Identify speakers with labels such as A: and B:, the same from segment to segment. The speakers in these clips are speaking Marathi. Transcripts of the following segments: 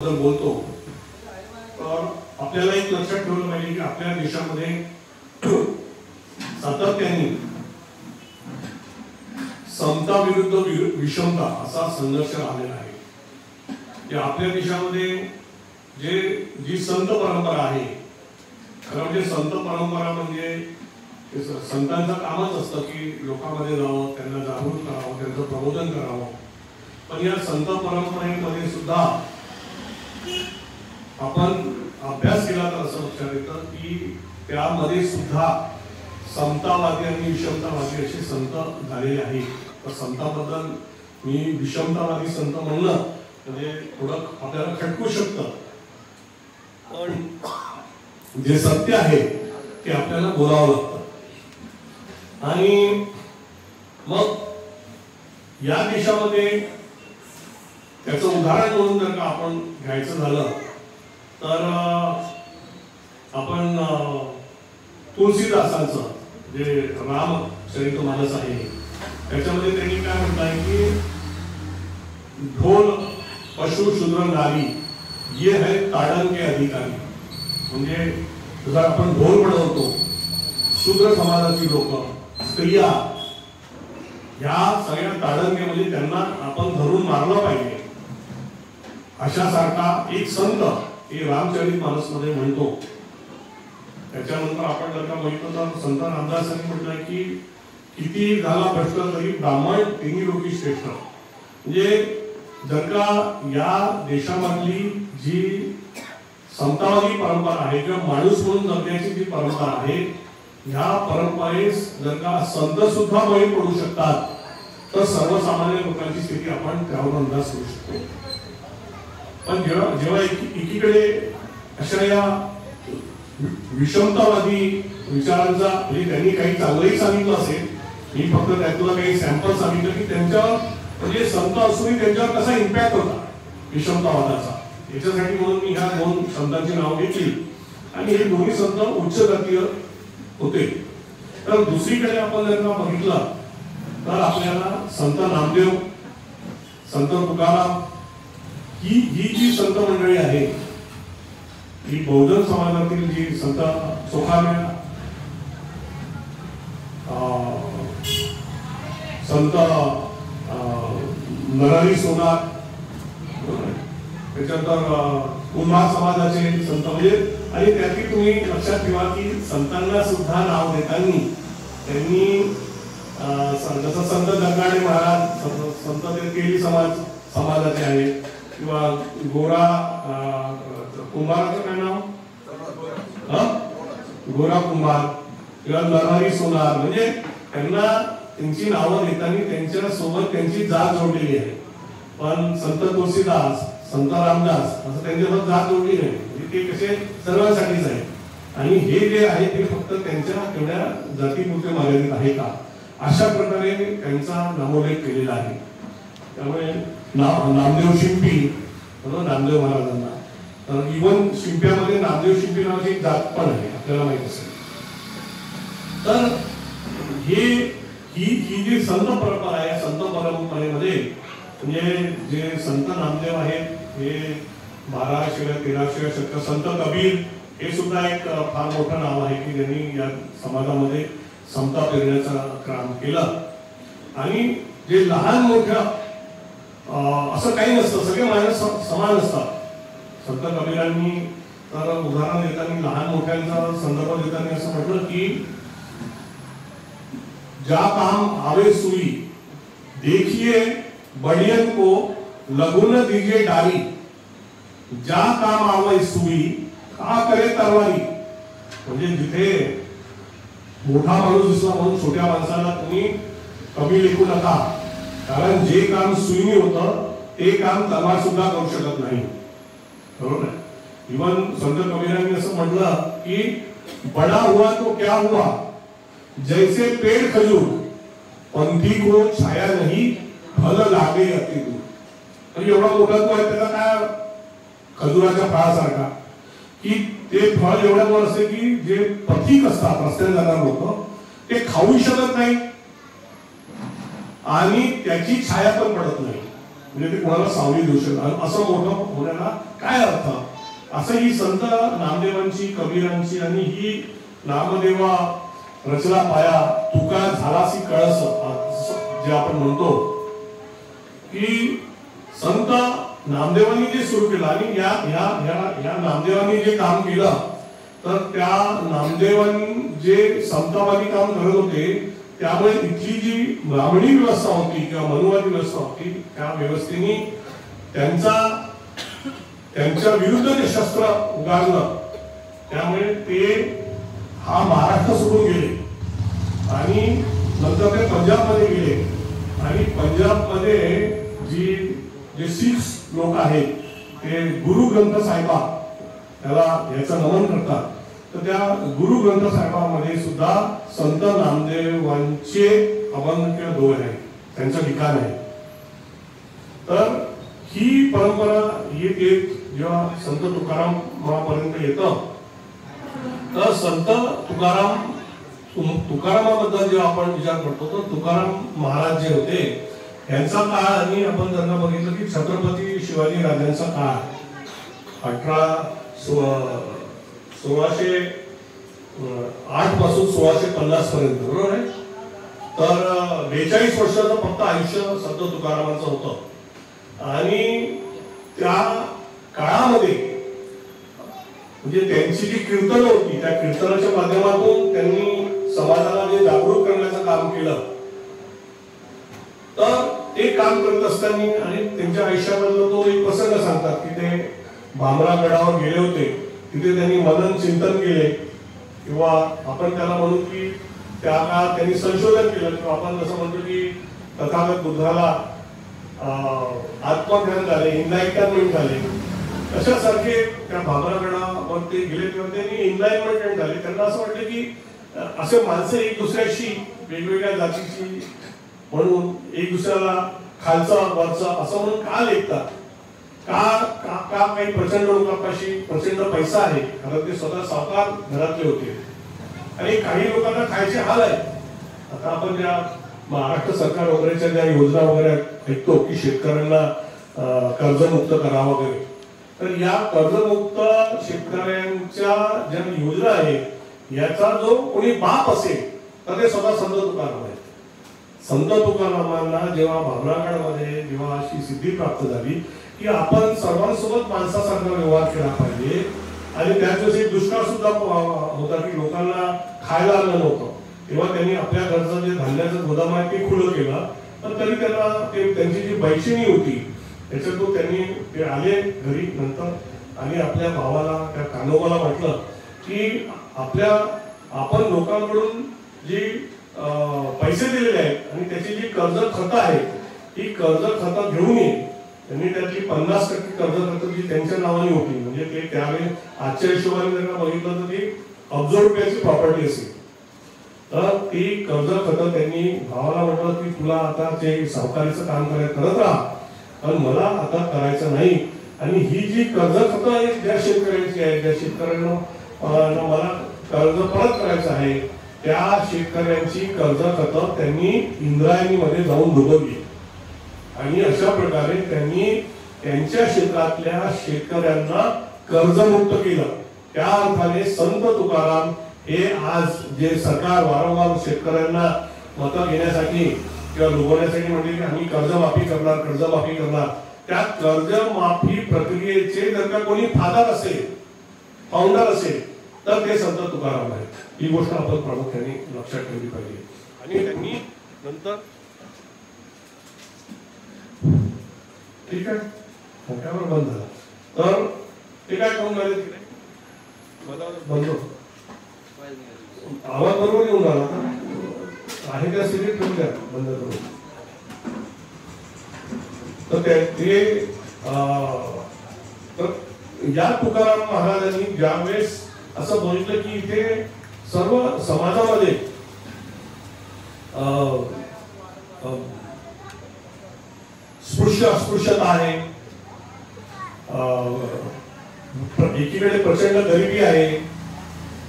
A: बोलतो तर आपल्याला एक लक्षात ठेवलं पाहिजे की आपल्या देशामध्ये सातत्याने समता विरुद्ध विषमता असा संघर्ष आलेला आहे। आपल्या देशामध्ये जी संत परंपरा आहे, खरं म्हणजे संत परंपरा म्हणजे संतांचं कामच असतं की लोकांमध्ये जावं, त्यांना जागृत करावं, त्यांचं प्रबोधन करावं। पण या संत परंपरेमध्ये सुद्धा आपण अभ्यास केला तर असं लक्षात येतं की त्यामध्ये सुद्धा समतावादी आणि विषमतावादी असे संत झालेले आहेत। तर संताबद्दल मी विषमतावादी संत म्हणलं म्हणजे थोडं आपल्याला खटकू शकतं, पण जे सत्य आहे ते आपल्याला बोलावं लागतं। आणि मग या देशामध्ये त्याचं उदाहरण म्हणून जर का आपण घ्यायचं झालं तर आपण तुलसीदासांचं जे रामचरितमानस आहे त्याच्यामध्ये त्यांनी काय म्हटलंय की ढोल पशु शूद्र नारी ये है ताडन के अधिकारी। म्हणजे जर आपण ढोल बनवतो, शूद्र समाजाची लोक, स्त्रिया, या सगळ्या ताडंगे म्हणजे त्यांना आपण धरून मारलं पाहिजे अशा सारखा एक संत हे रामचरितमानस मध्ये म्हणतो। त्याच्यानंतर आपण जर का बघितलं तर संत रामदासांनी म्हटलंय की किती झाला भ्रष्ट तरी ब्राह्मण तिन्ही लोकी श्रेष्ठ। म्हणजे जर का या देशामधली जी समतावादी परंपरा आहे किंवा माणूस म्हणून जगण्याची जी परंपरा आहे, ह्या परंपरेस जर का संत सुद्धा बळी पडू शकतात तर सर्वसामान्य लोकांची स्थिती आपण त्यावर अंदाज करू शकतो। पण जेव्हा एकीकडे अशा या विषमतावादी विचारांचा म्हणजे त्यांनी काही चांगलंही सांगितलं असेल, मी फक्त त्यातला काही सॅम्पल सांगितलं की त्यांच्या म्हणजे संत असूनही त्यांच्यावर कसा इम्पॅक्ट होता विषमतावादाचा, याच्यासाठी म्हणून मी ह्या दोन संतांची नाव घेतली आणि हे दोन्ही संत उच्च जातीय होते। तर दुसरीकडे आपण जर का बघितलं तर आपल्याला संत नामदेव, संत तुकाराम ही जी संत मंडळी आहे ही बौद्ध समाजातील जी संत सोखाम्या, संत नरहरी सोनार, त्याच्यानंतर कुंभार समाजाचे संत म्हणजे, आणि त्यातील तुम्ही लक्षात ठेवा की संतांना सुद्धा नाव देताना त्यांनी जसं संत जगनाडे महाराज संत केली समाजाचे आहे किंवा गोरा कुंभाराचं काय नाव, गोरा कुंभार किंवा नरहरी सोनार, म्हणजे त्यांना त्यांची नावं देताना त्यांच्या सोबत त्यांची जात जोडलेली आहे। पण संत तुलसीदास, संत रामदास असं त्यांच्यासोबत जात जोडली नाही, म्हणजे ते कसे सर्वांसाठीच आहे। आणि हे जे आहे ते फक्त त्यांच्या तेवढ्या जातीपुरते मर्यादित आहे का, अशा प्रकारे त्यांचा नामोल्लेख केलेला आहे। त्यामुळे नामदेव शिंपी, नामदेव महाराजांना, तर इव्हन शिंप्यामध्ये नामदेव शिंपी नावाची एक जात पण आहे, आपल्याला माहित असेल। तर ही जी संत परंपरा आहे, संत परंपरेमध्ये म्हणजे जे संत नामदेव आहेत हे 1200 1300 शतक, संत कबीर हे सुद्धा एक फार मोठं नाव आहे की ज्यांनी या समाजामध्ये समता पेरण्याचं काम केलं। आणि जे लहान मोठ्या असं काही नसतं, सगळे माणूस समान असतात। संत कबीरांनी तर उदाहरण देताना लहान मोठ्यांचा संदर्भ देताना असं म्हटलं की जा काम आवे सुई देखिए बड़ियन को लघु न दीजिए डारी, जा काम आवे सुई का करे तरवारी। म्हणजे जिथे मोठा माणूस दिसला म्हणून छोट्या माणसाला तुम्ही कमी लेखू नका, कारण जे काम सुईने होतं ते काम तलवार सुद्धा करू शकत नाही, बरोबर आहे। इव्हन संत कबीरांनी असं म्हटलं की बड़ा हुआ तो क्या हुआ, जैसे पेड़ खजूर, पंथी को छाया नहीं फल लागे अति दूर। म्हणजे एवढा मोठा तो आहे त्याचा काय खजुराच्या फळासारखा की ते फळ एवढ्या वर असते की जे पथिक असतात, रस्त्याने जाणारे लोक ते खाऊ शकत नाही आणि त्याची छाया पण पडत नाही। म्हणजे ते कोणाला सावली देऊ शकतात, असं मोठं होण्याला काय अर्थ? असं ही संत नामदेवांची, कबीरांची आणि ही नामदेवा रचला पाया तुका झालासी कळस जे आपण म्हणतो की संत नामदेवांनी जे सुरू केलं आणि या नामदेवांनी जे काम केलं, तर त्या नामदेवांनी जे समतावादी काम करत होते त्यामुळे इथली जी ब्राह्मणी व्यवस्था होती किंवा मनुवादी व्यवस्था होती त्या व्यवस्थेने त्यांच्या विरुद्ध जे शस्त्र उगारलं, त्यामुळे ते हा महाराष्ट्र सोडून गेले आणि नंतर ते पंजाबमध्ये गेले आणि पंजाबमध्ये जे सिख लोक आहेत ते गुरु ग्रंथ साहिबा त्याला याचं नमन करतात. तर त्या गुरु ग्रंथ साहिबामध्ये सुद्धा संत नामदेवांचे अभंग किंवा दोहे आहेत, त्यांचं लिखाण आहे. तर ही परंपरा येत जेव्हा संत तुकारामापर्यंत येतं, तर संत तुकारामाबद्दल जेव्हा आपण विचार करतो तर तुकाराम महाराज जे होते यांचा काळ आणि आपण त्यांना बघितलं की छत्रपती शिवाजी राजांचा काळ 1608 पासून 1650 पर्यंत, बरोबर आहे. तर 42 वर्षाचं फक्त आयुष्य संत तुकारामांचं होतं आणि त्या काळामध्ये म्हणजे त्यांची जी कीर्तन होती त्या कीर्तनाच्या माध्यमातून त्यांनी समाजाला जे जागरूक करण्याचं काम केलं. तर ते काम करत असताना आणि त्यांच्या आयुष्यामधला तो एक प्रसंग सांगतात की ते भामरागडावर गेले होते, तिथे त्यांनी मनन चिंतन केले किंवा आपण त्याला म्हणू की त्या काळात त्यांनी संशोधन केलं किंवा आपण जसं म्हणतो की तथागत बुद्धाला आत्मज्ञान झाले, इनलाइटमेंट झाले, तशासारखे त्या भामरागडावर ते गेले तेव्हा त्यांनी इनलाइटमेंट झाले. त्यांना असं वाटलं की असे माणसं एक दुसऱ्याशी वेगवेगळ्या जातीची म्हणून एक दुसऱ्याला खालचा वरचा असं म्हणून का लेखतात, का काही प्रचंड लोकांपाशी प्रचंड पैसा आहे, कारण ते स्वतः सावकार घरातले होते आणि काही लोकांना खायचे हाल आहे. आता आपण ज्या महाराष्ट्र सरकार वगैरेच्या ज्या योजना वगैरे ऐकतो की शेतकऱ्यांना कर्जमुक्त करा वगैरे, तर या कर्जमुक्त शेतकऱ्यांच्या ज्या योजना आहेत याचा जो कोणी बाप असेल तर ते स्वतः संत तुकाराम आहेत. संत तुकारामांना जेव्हा भामरागडमध्ये जेव्हा अशी सिद्धी प्राप्त झाली की आपण सर्वांसोबत माणसासारखा व्यवहार केला पाहिजे आणि त्याच दिवशी दुष्काळ सुद्धा होता की लोकांना खायला अन्न नव्हतं, तेव्हा त्यांनी आपल्या घरचं जे धान्याचं गोदाम आहे ते खुलं केलं. पण तरी त्यांना त्यांची जी बैशिणी होती त्याच्यातून त्यांनी ते आले घरी नंतर आणि आपल्या भावाला त्या कान्होबाला म्हटलं की आपण लोकांकडून जी पैसे दिलेले आहेत आणि त्याची जी कर्ज खतं आहेत ती कर्ज खतं घेऊन ये. त्यांनी त्यातली 50% कर्ज खतं जी त्यांच्या नावाने होती, म्हणजे ते त्यावेळी आजच्या हिशोबाने त्यांना बघितलं तर ती अब्ज रुपयाची प्रॉपर्टी असेल, तर ती कर्ज खतं त्यांनी भावाला म्हटलं की तुला आता ते सावकारीचं काम करत राहा, पण मला आता करायचं नाही. आणि ही जी कर्ज खतं आहेत ज्या शेतकऱ्यांची आहे, ज्या शेतकऱ्यांना मला कर्ज परत करायचं आहे, त्या शेतकऱ्यांची कर्ज खतं त्यांनी इंद्रायणीमध्ये जाऊन डुबवली आणि अशा प्रकारे त्यांनी त्यांच्या क्षेत्रातल्या शेतकऱ्यांना कर्जमुक्त केलं. त्या अर्थाने संत तुकाराम हे आज जे सरकार वारंवार शेतकऱ्यांना मतं घेण्यासाठी किंवा लुबवण्यासाठी म्हणते की आम्ही कर्जमाफी करणार, त्या कर्जमाफी प्रक्रियेचे जर का कोणी फादर असेल, फाउंडर असेल तर ते संत तुकाराम आहेत. ही गोष्ट आपण प्रामुख्याने लक्षात ठेवली पाहिजे. आणि त्यांनी नंतर ठीक आहे मोठ्यावर बंद झाला तर ते काय करून झाले तिकडे बंद आवाज बरोबर येऊन राहिला आहे त्या स्थितीत ठेवून द्या बंद करून. तर या तुकाराम महाराजांनी ज्यावेळेस असं बघितलं की इथे सर्व समाजामध्ये अस्पृश्यता आहे, एकीकडे प्रचंड गरिबी आहे,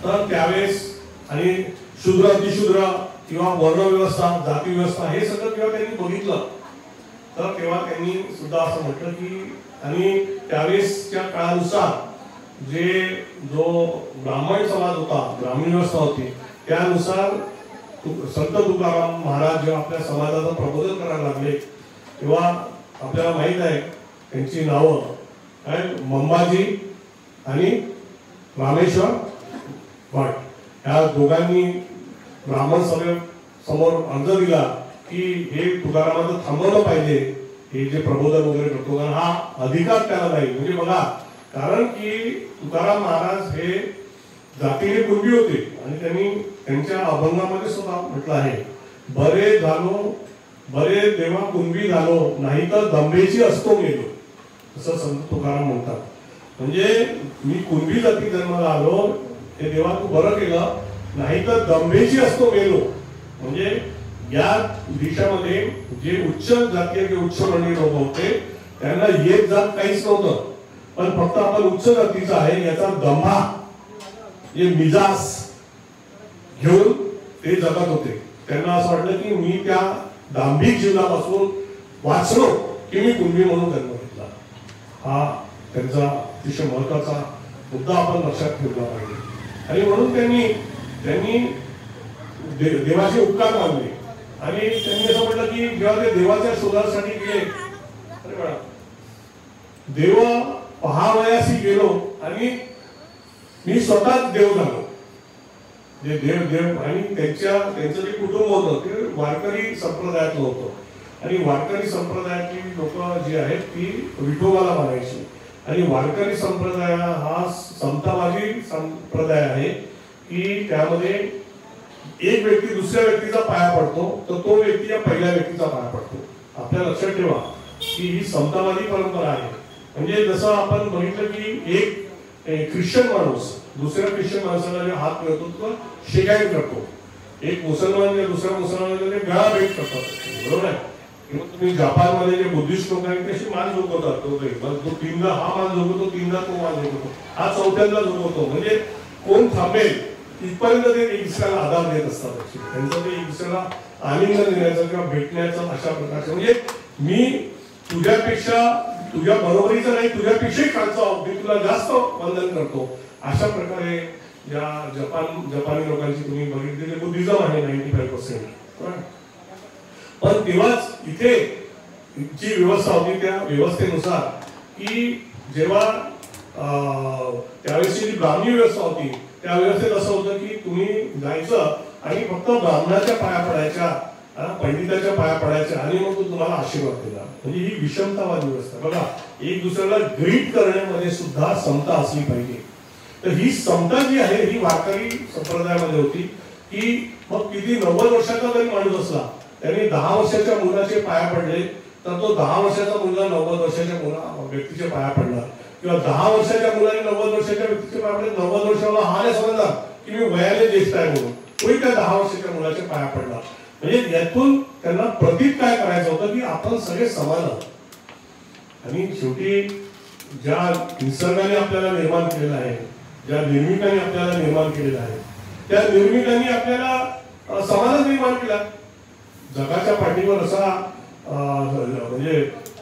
A: तर त्यावेळेस आणि शूद्र अतिशूद्र किंवा वर्ण व्यवस्था, जाती व्यवस्था हे सगळं जेव्हा त्यांनी बघितलं तर तेव्हा त्यांनी सुद्धा असं म्हटलं की आणि त्यावेळेसच्या काळानुसार जो ब्राह्मण समाज होता, ब्राह्मण व्यवस्था होती, त्यानुसार संत तुकाराम महाराज जेव्हा आपल्या समाजाचं प्रबोधन करायला लागले तेव्हा आपल्याला माहित आहे त्यांची नावं काय, मंबाजी आणि रामेश्वर भट या दोघांनी ब्राह्मण सभेसमोर अर्ज दिला की हे तुकारामाचं थांबवलं पाहिजे, हे जे प्रबोधन वगैरे करतो, कारण हा अधिकार त्याला नाही. म्हणजे बघा, कारण की तुकाराम महाराज हे जातीने कुणबी होते आणि त्यांनी त्यांच्या अभंगामध्ये सुद्धा म्हटलं आहे, बरे देवा कुणबी झालो, नाही तर दंभेची असतो गेलो, असं संत तुकाराम म्हणतात. म्हणजे मी कुणबी जाती जन्माला आलो, हे देवा तू बरं केलं, नाही तर दंभेची असतो गेलो. म्हणजे या देशामध्ये जे उच्च जातीय जे उच्च वर्णीय लोक होते त्यांना एक जात काहीच नव्हतं, पण फक्त आपण उच्च जातीचा आहे याचा दंभा, हे मिजाज घेऊन ते जगत होते. त्यांना असं वाटलं की मी त्या दांभिक जीवनापासून वाचलो की मी कुणबी म्हणून जन्म घेतला. हा त्यांचा अतिशय महत्वाचा मुद्दा आपण लक्षात ठेवला पाहिजे. आणि म्हणून त्यांनी देवाचे उपकार मानले आणि त्यांनी असं म्हटलं की जेव्हा ते देवाच्या शोधासाठी गेले, देव पहावयासी गेलो आणि मी स्वतःच देव झालो. जे देव आणि त्यांचं जे कुटुंब होतं ते वारकरी संप्रदायातलं होतं आणि वारकरी संप्रदायातली लोक जी आहेत ती विठोबाला मानायची. आणि वारकरी संप्रदाय हा समतावादी संप्रदाय आहे की त्यामध्ये एक व्यक्ती दुसऱ्या व्यक्तीचा पाया पडतो तर तो व्यक्ती या पहिल्या व्यक्तीचा पाया पडतो. आपल्या लक्षात ठेवा की ही समतावादी परंपरा आहे. म्हणजे जसं आपण बघितलं की एक ख्रिश्चन माणूस दुसऱ्या ख्रिश्चन माणसाला जे हात मिळतो तो शेकायन करतो, एक मुसलमान दुसऱ्या मुसलमानाला गळा भेट करतात, बरोबर आहे. तुम्ही जपानमध्ये जे बुद्धिस्ट लोक आहेत तसे मान झोकवतात, तो तीनदा हा मान झोकवतो, तीनदा तो मान झोकवतो, हा चौथ्यांदा झोकवतो. म्हणजे कोण थांबेल इथपर्यंत ते एक दुसऱ्याला आधार देत असतात. त्यांचं ते एक दुसऱ्याला आलिंगन देण्याचं किंवा भेटण्याचं अशा प्रकारचं, म्हणजे मी तुझ्या बरोबरीचं नाही, तुझ्यापेक्षाही खालचं, मी तुला जास्त वंदन करतो. अशा प्रकारे या जपानी लोकांची तुम्ही बघितलेले बुद्धिझम आहे 95%. पण तेव्हाच इथे जी व्यवस्था होती त्या व्यवस्थेनुसार की जेव्हा त्यावेळेसची जी ब्राह्मणी व्यवस्था होती त्या व्यवस्थेत असं होतं की तुम्ही जायचं आणि फक्त ब्राह्मणाच्या पाया पडायच्या, पंडिताच्या पाया पडायच्या आणि मग तो तुम्हाला आशीर्वाद दिला. म्हणजे ही विषमतावादी व्यवस्था. बघा, एक दुसऱ्याला ग्रीट करण्यामध्ये सुद्धा समता असली पाहिजे. तर ही समता जी आहे ही वारकरी संप्रदायामध्ये होती की मग किती 90 वर्षाचा जरी माणूस असला त्याने 10 वर्षाच्या मुलाचे पाया पडले तर तो 10 वर्षाचा मुलगा 90 वर्षाच्या व्यक्तीच्या पाया पडणार, किंवा 10 वर्षाच्या मुलाने 90 वर्षाच्या व्यक्तीचे पाया पडले. 90 वर्षाला हा नाही समजणार की मी वयाने ज्येष्ठ आहे म्हणून, तोही त्या 10 वर्षाच्या मुलाच्या पाया पडणार. म्हणजे यातून त्यांना प्रतीक काय करायचं होतं की आपण सगळे समान आहोत. आणि शेवटी ज्या निसर्गाने आपल्याला निर्माण केलेलं आहे, ज्या निर्मिकाने आपल्याला निर्माण केलेलं आहे, त्या निर्मिकाने आपल्याला समानच निर्माण केला. जगाच्या पाठीवर असा म्हणजे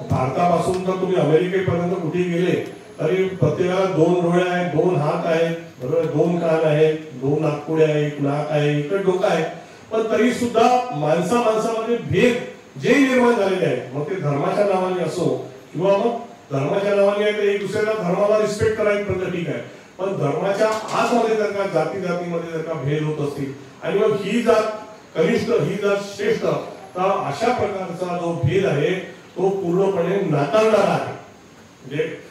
A: भारतापासून तर तुम्ही अमेरिकेपर्यंत कुठे गेले तरी प्रत्येकाला 2 डोळे आहेत, 2 हात आहेत, बरोबर, 2 कान आहेत, 2 नाकपुडे आहेत, 1 नाक आहे, 1 डोकं आहे. पण तरी सुद्धा माणसामध्ये भेद जे निर्माण झालेले आहेत, मग ते धर्माच्या नावाने असो किंवा मग धर्माच्या नावाने एक दुसऱ्याला धर्माला रिस्पेक्ट करायचं ठीक आहे, पण धर्माच्या आतमध्ये जर का जातीमध्ये जर का भेद होत असतील आणि मग ही जात कनिष्ठ ही जात श्रेष्ठ, तर अशा प्रकारचा जो भेद आहे तो पूर्णपणे नाकारणारा आहे. म्हणजे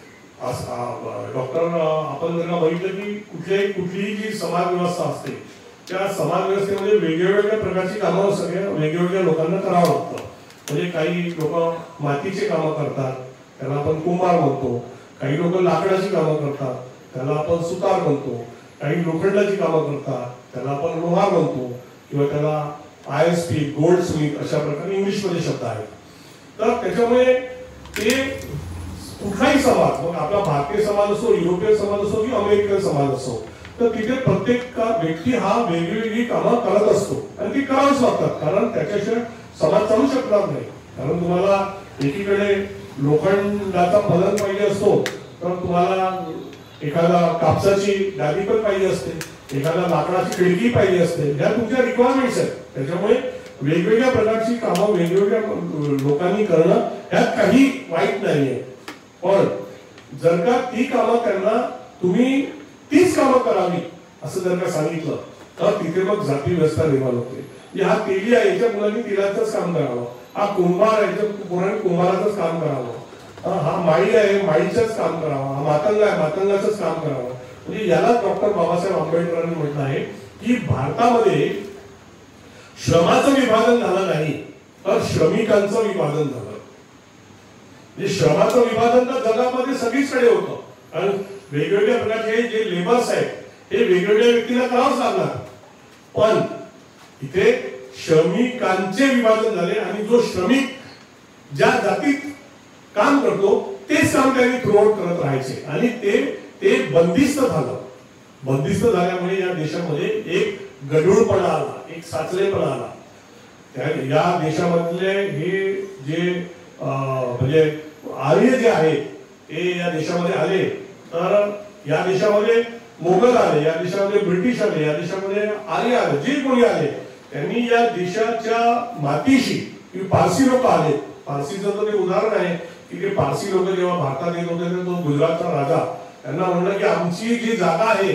A: डॉक्टर आपण जर का बघितलं की कुठलीही जी समाज व्यवस्था असते त्या समाज व्यवस्थेमध्ये वेगवेगळ्या प्रकारची कामं सगळ्या वेगवेगळ्या लोकांना करावं लागतं. म्हणजे काही लोक मातीचे कामं करतात त्याला आपण कुंभार म्हणतो, काही लोक लाकडाची कामं करतात त्याला आपण सुतार म्हणतो, काही लोखंडाची कामं करतात त्याला आपण लोहार म्हणतो, किंवा त्याला ISP गोल्ड स्मिथ अशा प्रकारे इंग्लिशमध्ये शब्द आहेत. तर त्याच्यामुळे ते कुठलाही समाज, मग आपला भारतीय समाज असो, युरोपियन समाज असो की अमेरिकन समाज असो, तर तिथे प्रत्येक व्यक्ती हा वेगवेगळी कामं करत असतो आणि ती करावीच लागतात, कारण त्याच्याशिवाय समाज चालू शकणार नाही. कारण तुम्हाला एकीकडे लोखंडाचा फलन पाहिजे असतो तर तुम्हाला एखादा कापसाची गादी पण पाहिजे असते, एखादा लाकडाची खिडकी पाहिजे असते, ह्या तुमच्या रिक्वायरमेंट्स आहेत. त्याच्यामुळे वेगवेगळ्या प्रकारची कामं वेगवेगळ्या लोकांनी करणं ह्यात काही वाईट नाहीये. पण जर का ती कामं त्यांना तुम्ही तीच कामं करावी असं जर का सांगितलं तर तिथे मग जाती व्यवस्था निर्माण होते. हा तेली आहे याच्या मुलांनी तेलाचंच काम करावं, हा कुंभार आहे याच्या पोरांनी कुंभाराचंच काम करावं, हा माळी आहे माळीचंच काम करावं, हा मातंग आहे मातंगाचंच काम करावं. म्हणजे याला डॉक्टर बाबासाहेब आंबेडकरांनी म्हटलं आहे की भारतामध्ये श्रमाचं विभाजन झालं नाही तर श्रमिकांचं विभाजन झालं. म्हणजे श्रमाचं विभाजन तर जगामध्ये सगळीकडे होतं, कारण वेगवेगळ्या प्रकारचे जे लेबर्स आहेत हे वेगवेगळ्या व्यक्तीला करावंच लागणार. पण इथे श्रमिकांचे विभाजन झाले आणि जो श्रमिक ज्या जातीत काम करतो तेच काम त्यांनी थ्रूआउट करत राहायचे आणि ते बंदिस्त झालं. बंदिस्त झाल्यामुळे या देशामध्ये एक गढूळपणा आला, एक साचलेपणा आला. या देशामधले हे जे म्हणजे आर्य जे आहेत ते या देशामध्ये आले तर या देशामध्ये मोगल आले, या देशामध्ये ब्रिटिश आले, या देशामध्ये आर्य आले, जे कोणी आले त्यांनी या देशाच्या मातीशी पारसी लोक आले. पारसीचं तर ते उदाहरण आहे की ते पारसी लोक जेव्हा भारतात येत होते तो गुजरातचा राजा त्यांना म्हणलं की आमची जी जागा आहे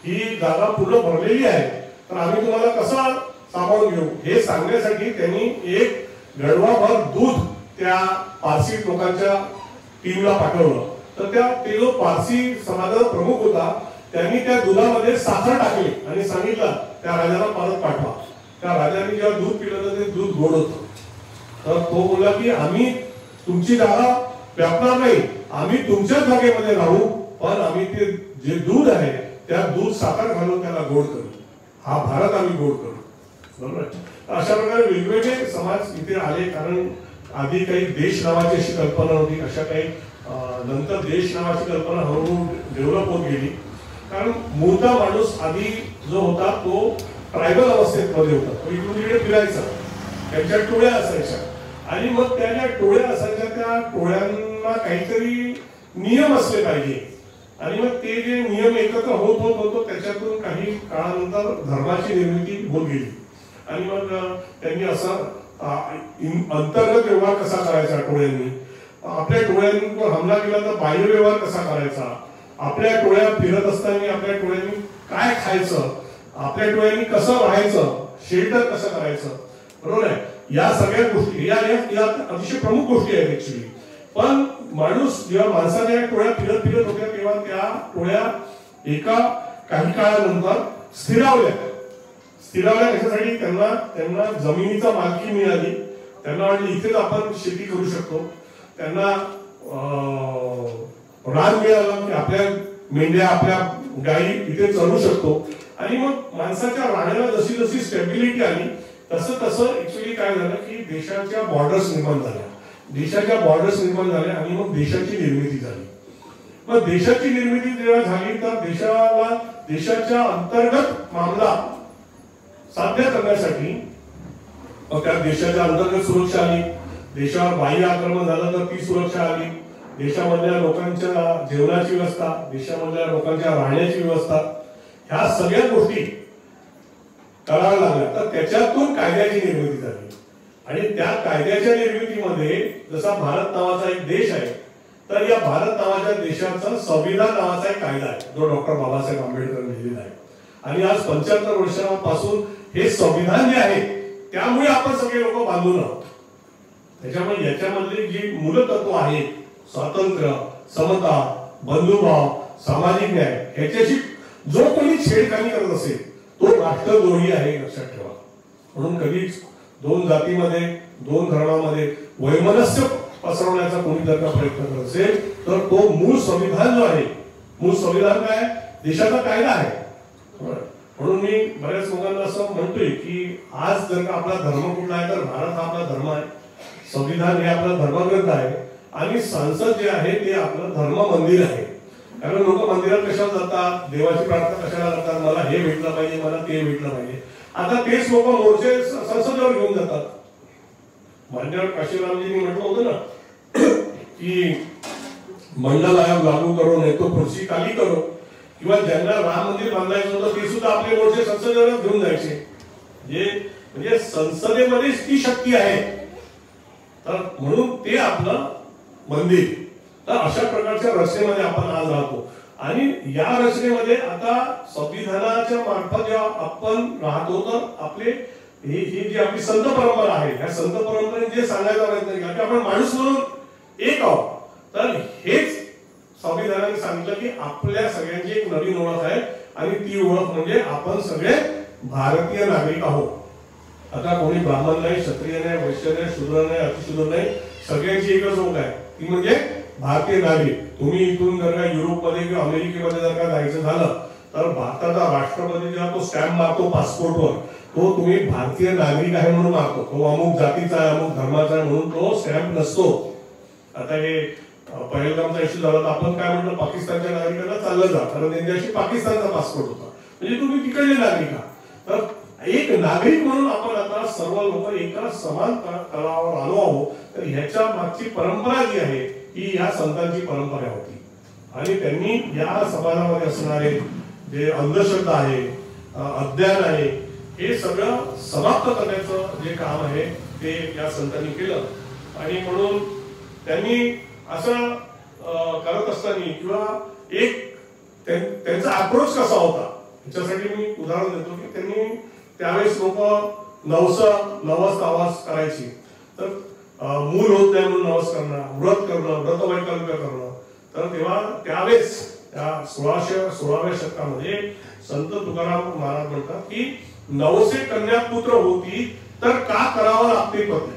A: ही जागा पूर्ण भरलेली आहे तर आम्ही तुम्हाला कसं सामावून घेऊ हे सांगण्यासाठी त्यांनी एक गडवाभर दूध त्या पारसी लोकांच्या टीमला पाठवलं. तर ते जो पारसी समाजाचा प्रमुख होता त्यांनी त्या दुधामध्ये साखर टाकली आणि सांगितलं त्या राजाला परत पाठवा. त्या राजाने जेव्हा दूध पिलं तर ते दूध गोड होतं. तर तो बोलला की आम्ही तुमची जागा व्यापणार नाही, आम्ही तुमच्याच जागेमध्ये राहू, पण आम्ही ते जे दूध आहे त्या दूध साखर घालून त्याला गोड करू, हा भारत आम्ही गोड करू. बरोबर. अशा प्रकारे वेगवेगळे समाज इथे आले, कारण आधी काही देश नावाची अशी कल्पना होती, अशा काही नंतर देश नावाची कल्पना हळूहळू डेव्हलप होत गेली. कारण मूळचा माणूस आधी जो होता तो ट्रायबल अवस्थेत मध्ये होता, तो इकडून तिकडे फिरायचा, त्यांच्या टोळ्या असायच्या आणि मग त्या ज्या टोळ्या असायच्या त्या टोळ्यांना काहीतरी नियम असले पाहिजे आणि मग ते जे नियम एकत्र होत होत होतो त्याच्यातून काही काळानंतर धर्माची निर्मिती होत गेली. आणि मग त्यांनी असा अंतर्गत व्यवहार कसा करायचा टोळ्यांनी, आपल्या टोळ्यांवर हमला केला तर बाह्य व्यवहार कसा करायचा, आपल्या टोळ्या फिरत असताना आपल्या टोळ्यांनी काय खायचं, आपल्या टोळ्यांनी कसं राहायचं, शेल्टर कसं करायचं. बरोबर आहे. या सगळ्या गोष्टी या अतिशय प्रमुख गोष्टी आहेत ऍक्च्युली. पण माणूस जेव्हा माणसाच्या टोळ्या फिरत फिरत होत्या तेव्हा त्या टोळ्या एका काही काळानंतर स्थिरावल्या. कशासाठी, त्यांना जमिनीचा मालकी मिळाली, त्यांना वाटलं इथेच आपण शेती करू शकतो, त्यांना रान मिळालं की आपल्या मेंढ्या आपल्या गायी इथे चरू शकतो. आणि मग माणसाच्या राहण्याला जशी जशी स्टेबिलिटी आली तसं तसं ऍक्च्युली काय झालं की देशाच्या बॉर्डर्स निर्माण झाल्या आणि मग देशाची निर्मिती झाली. मग देशाची निर्मिती जेव्हा झाली तर देशाच्या अंतर्गत मामला साध्य करण्यासाठी त्या देशाच्या अंतर्गत सुरक्षा आली, देशावर बाह्य आक्रमण झालं तर ती सुरक्षा आली, देशामधल्या लोकांच्या जेवणाची व्यवस्था, देशामधल्या लोकांच्या राहण्याची व्यवस्था, ह्या सगळ्या गोष्टी कराव्या लागल्या. तर त्याच्यातून कायद्याची निर्मिती झाली आणि त्या कायद्याच्या निर्मितीमध्ये जसा भारत नावाचा एक देश आहे तर या भारत नावाच्या देशाचा संविधान नावाचा एक कायदा आहे जो डॉक्टर बाबासाहेब आंबेडकरांनी लिहिलेला आहे. आणि आज 75 वर्षांपासून हे संविधान जे आहे त्यामुळे आपण सगळे लोक बांधून आहोत. त्याच्यामुळे याच्यामधली जी मूलतत्व आहे स्वातंत्र्य, समता, बंधुभाव, सामाजिक न्याय, ह्याच्याशी जो कोणी छेडखानी करत असेल तो राष्ट्रद्रोही आहे, लक्षात ठेवा. म्हणून कधीच दोन जातीमध्ये दोन धर्मामध्ये वैमनस्य पसरवण्याचा कोणी जर का प्रयत्न करत असेल तर तो मूळ संविधान जो आहे, मूळ संविधान काय देशाचा कायदा आहे. म्हणून मी बऱ्याच लोकांना असं म्हणतोय की आज जर का आपला धर्म कुठला आहे तर भारत हा आपला धर्म आहे, संविधान हे आपला धर्मग्रंथ आहे आणि संसद जे आहे ते आपलं धर्म मंदिर आहे. कारण लोक मंदिरात कशाला जातात, देवाची प्रार्थना कशाला करतात, मला हे भेटलं पाहिजे, मला ते भेटलं पाहिजे. आता तेच लोक मोर्चे संसदेवर घेऊन जातात. मान्यवर काशीरामजींनी म्हटलं होतं ना की मंडल आयोग लागू करो नाही तो खुर्ची खाली करो, किंवा ज्यांना राम मंदिर बांधायचं होतं ते सुद्धा आपले मोर्चे संसदेवर घेऊन जायचे. म्हणजे संसदेमध्येच ती शक्ती आहे, तर म्हणून ते आपलं मंदिर. तर अशा प्रकारच्या रचनेमध्ये आपण आज राहतो. आणि या रचनेमध्ये आता संविधानाच्या मार्फत जेव्हा आपण राहतो तर आपले ही जी आपली संत परंपरा आहे, या संत परंपरेने जे सांगायचा प्रयत्न केला की आपण माणूस म्हणून एक आहोत, तर हेच संविधानाने सांगितलं की आपल्या सगळ्यांची एक नवीन ओळख आहे आणि ती ओळख म्हणजे आपण सगळे भारतीय नागरिक आहोत. आता कोणी ब्राह्मण नाही, क्षत्रिय नाही, वैश्य नाही, शूद्र नाही, अतिशूद्र नाही, सगळ्यांची एकच ओळख आहे, ती म्हणजे भारतीय नागरिक. तुम्ही इथून जर का युरोपमध्ये किंवा अमेरिकेमध्ये जर का जायचं झालं तर भारताचा राष्ट्रपती जेव्हा तो स्टॅम्प मारतो पासपोर्टवर, तो तुम्ही भारतीय नागरिक आहे म्हणून मारतो. तो अमुक जातीचा आहे, अमुक धर्माचा आहे म्हणून तो स्टॅम्प नसतो. आता हे पहलगामचा इश्यू झाला तर आपण काय म्हटलं, पाकिस्तानच्या नागरिकांना चाललं जा, कारण त्यांच्याशी पाकिस्तानचा पासपोर्ट होता, म्हणजे तुम्ही तिकडले नागरिक आहात. तर एक नागरिक म्हणून आपण आता सर्व लोक एका समान तळावर आलो आहोत. तर ह्याच्या मागची परंपरा जी आहे ही या संतांची परंपरा होती. आणि त्यांनी या समाजामध्ये असणारे जे अंधश्रद्धा आहे, अज्ञान आहे, हे सगळं समाप्त करण्याचं जे काम आहे ते या संतांनी केलं. आणि म्हणून त्यांनी असं करत असताना किंवा एक त्यांचा अप्रोच कसा होता याच्यासाठी मी उदाहरण देतो की त्यांनी त्यावेळेस लोक नवस आवाज करायची, तर मूल होत नाही म्हणून नवस करणं, व्रत करणं, व्रतवैकल्प करणं. तर तेव्हा त्यावेळेस त्या 16व्या शतकामध्ये संत तुकाराम महाराज म्हणतात की नवसे कन्या पुत्र होती तर का करावं लागते पती.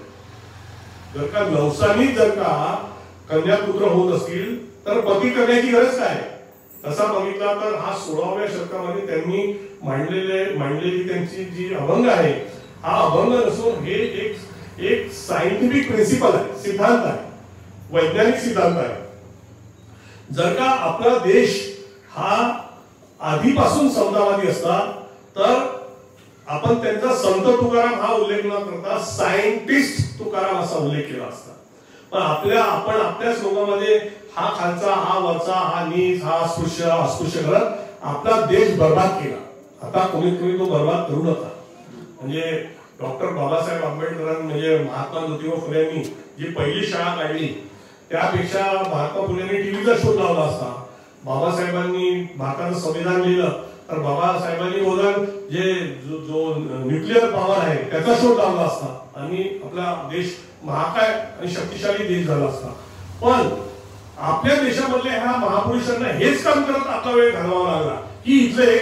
A: जर का नवसानी जर का कन्या पुत्र होत असतील तर पती करण्याची गरज काय. तसा बघितला तर हा 16व्या शतकामध्ये त्यांनी मांडलेली त्यांची जी अभंग आहे, हा अभंग नसून हे एक सायंटिफिक प्रिन्सिपल आहे, सिद्धांत आहे, वैज्ञानिक सिद्धांत आहे. जर का आपला देश हा आधीपासून समतावादी असता तर आपण त्यांचा संत तुकाराम हा उल्लेख न करता सायंटिस्ट तुकाराम असा उल्लेख केला असता. पण आपण आपल्याच लोकांमध्ये हा खालचा, हा वरचा, हा नीच, हा अस्पृश्य करत आपला देश बर्बाद केला. आता कोणी तो बर्बाद करू नका. म्हणजे डॉक्टर बाबासाहेब आंबेडकरांनी म्हणजे महात्मा ज्योतिबा फुलेंनी जी पहिली शाळा काढली त्यापेक्षा महात्मा फुलेंनी टीव्हीचा शोध लावला असता. बाबासाहेबांनी भारताचं संविधान लिहिलं तर बाबासाहेबांनी जे जो न्यूक्लिअर पॉवर आहे त्याचा शोध लावला असता आणि आपला देश महाकाय आणि शक्तिशाली देश झाला असता. पण आपल्या देशामधले ह्या महापुरुषांना हेच काम करत आपला वेळ घालवावा लागला की इथले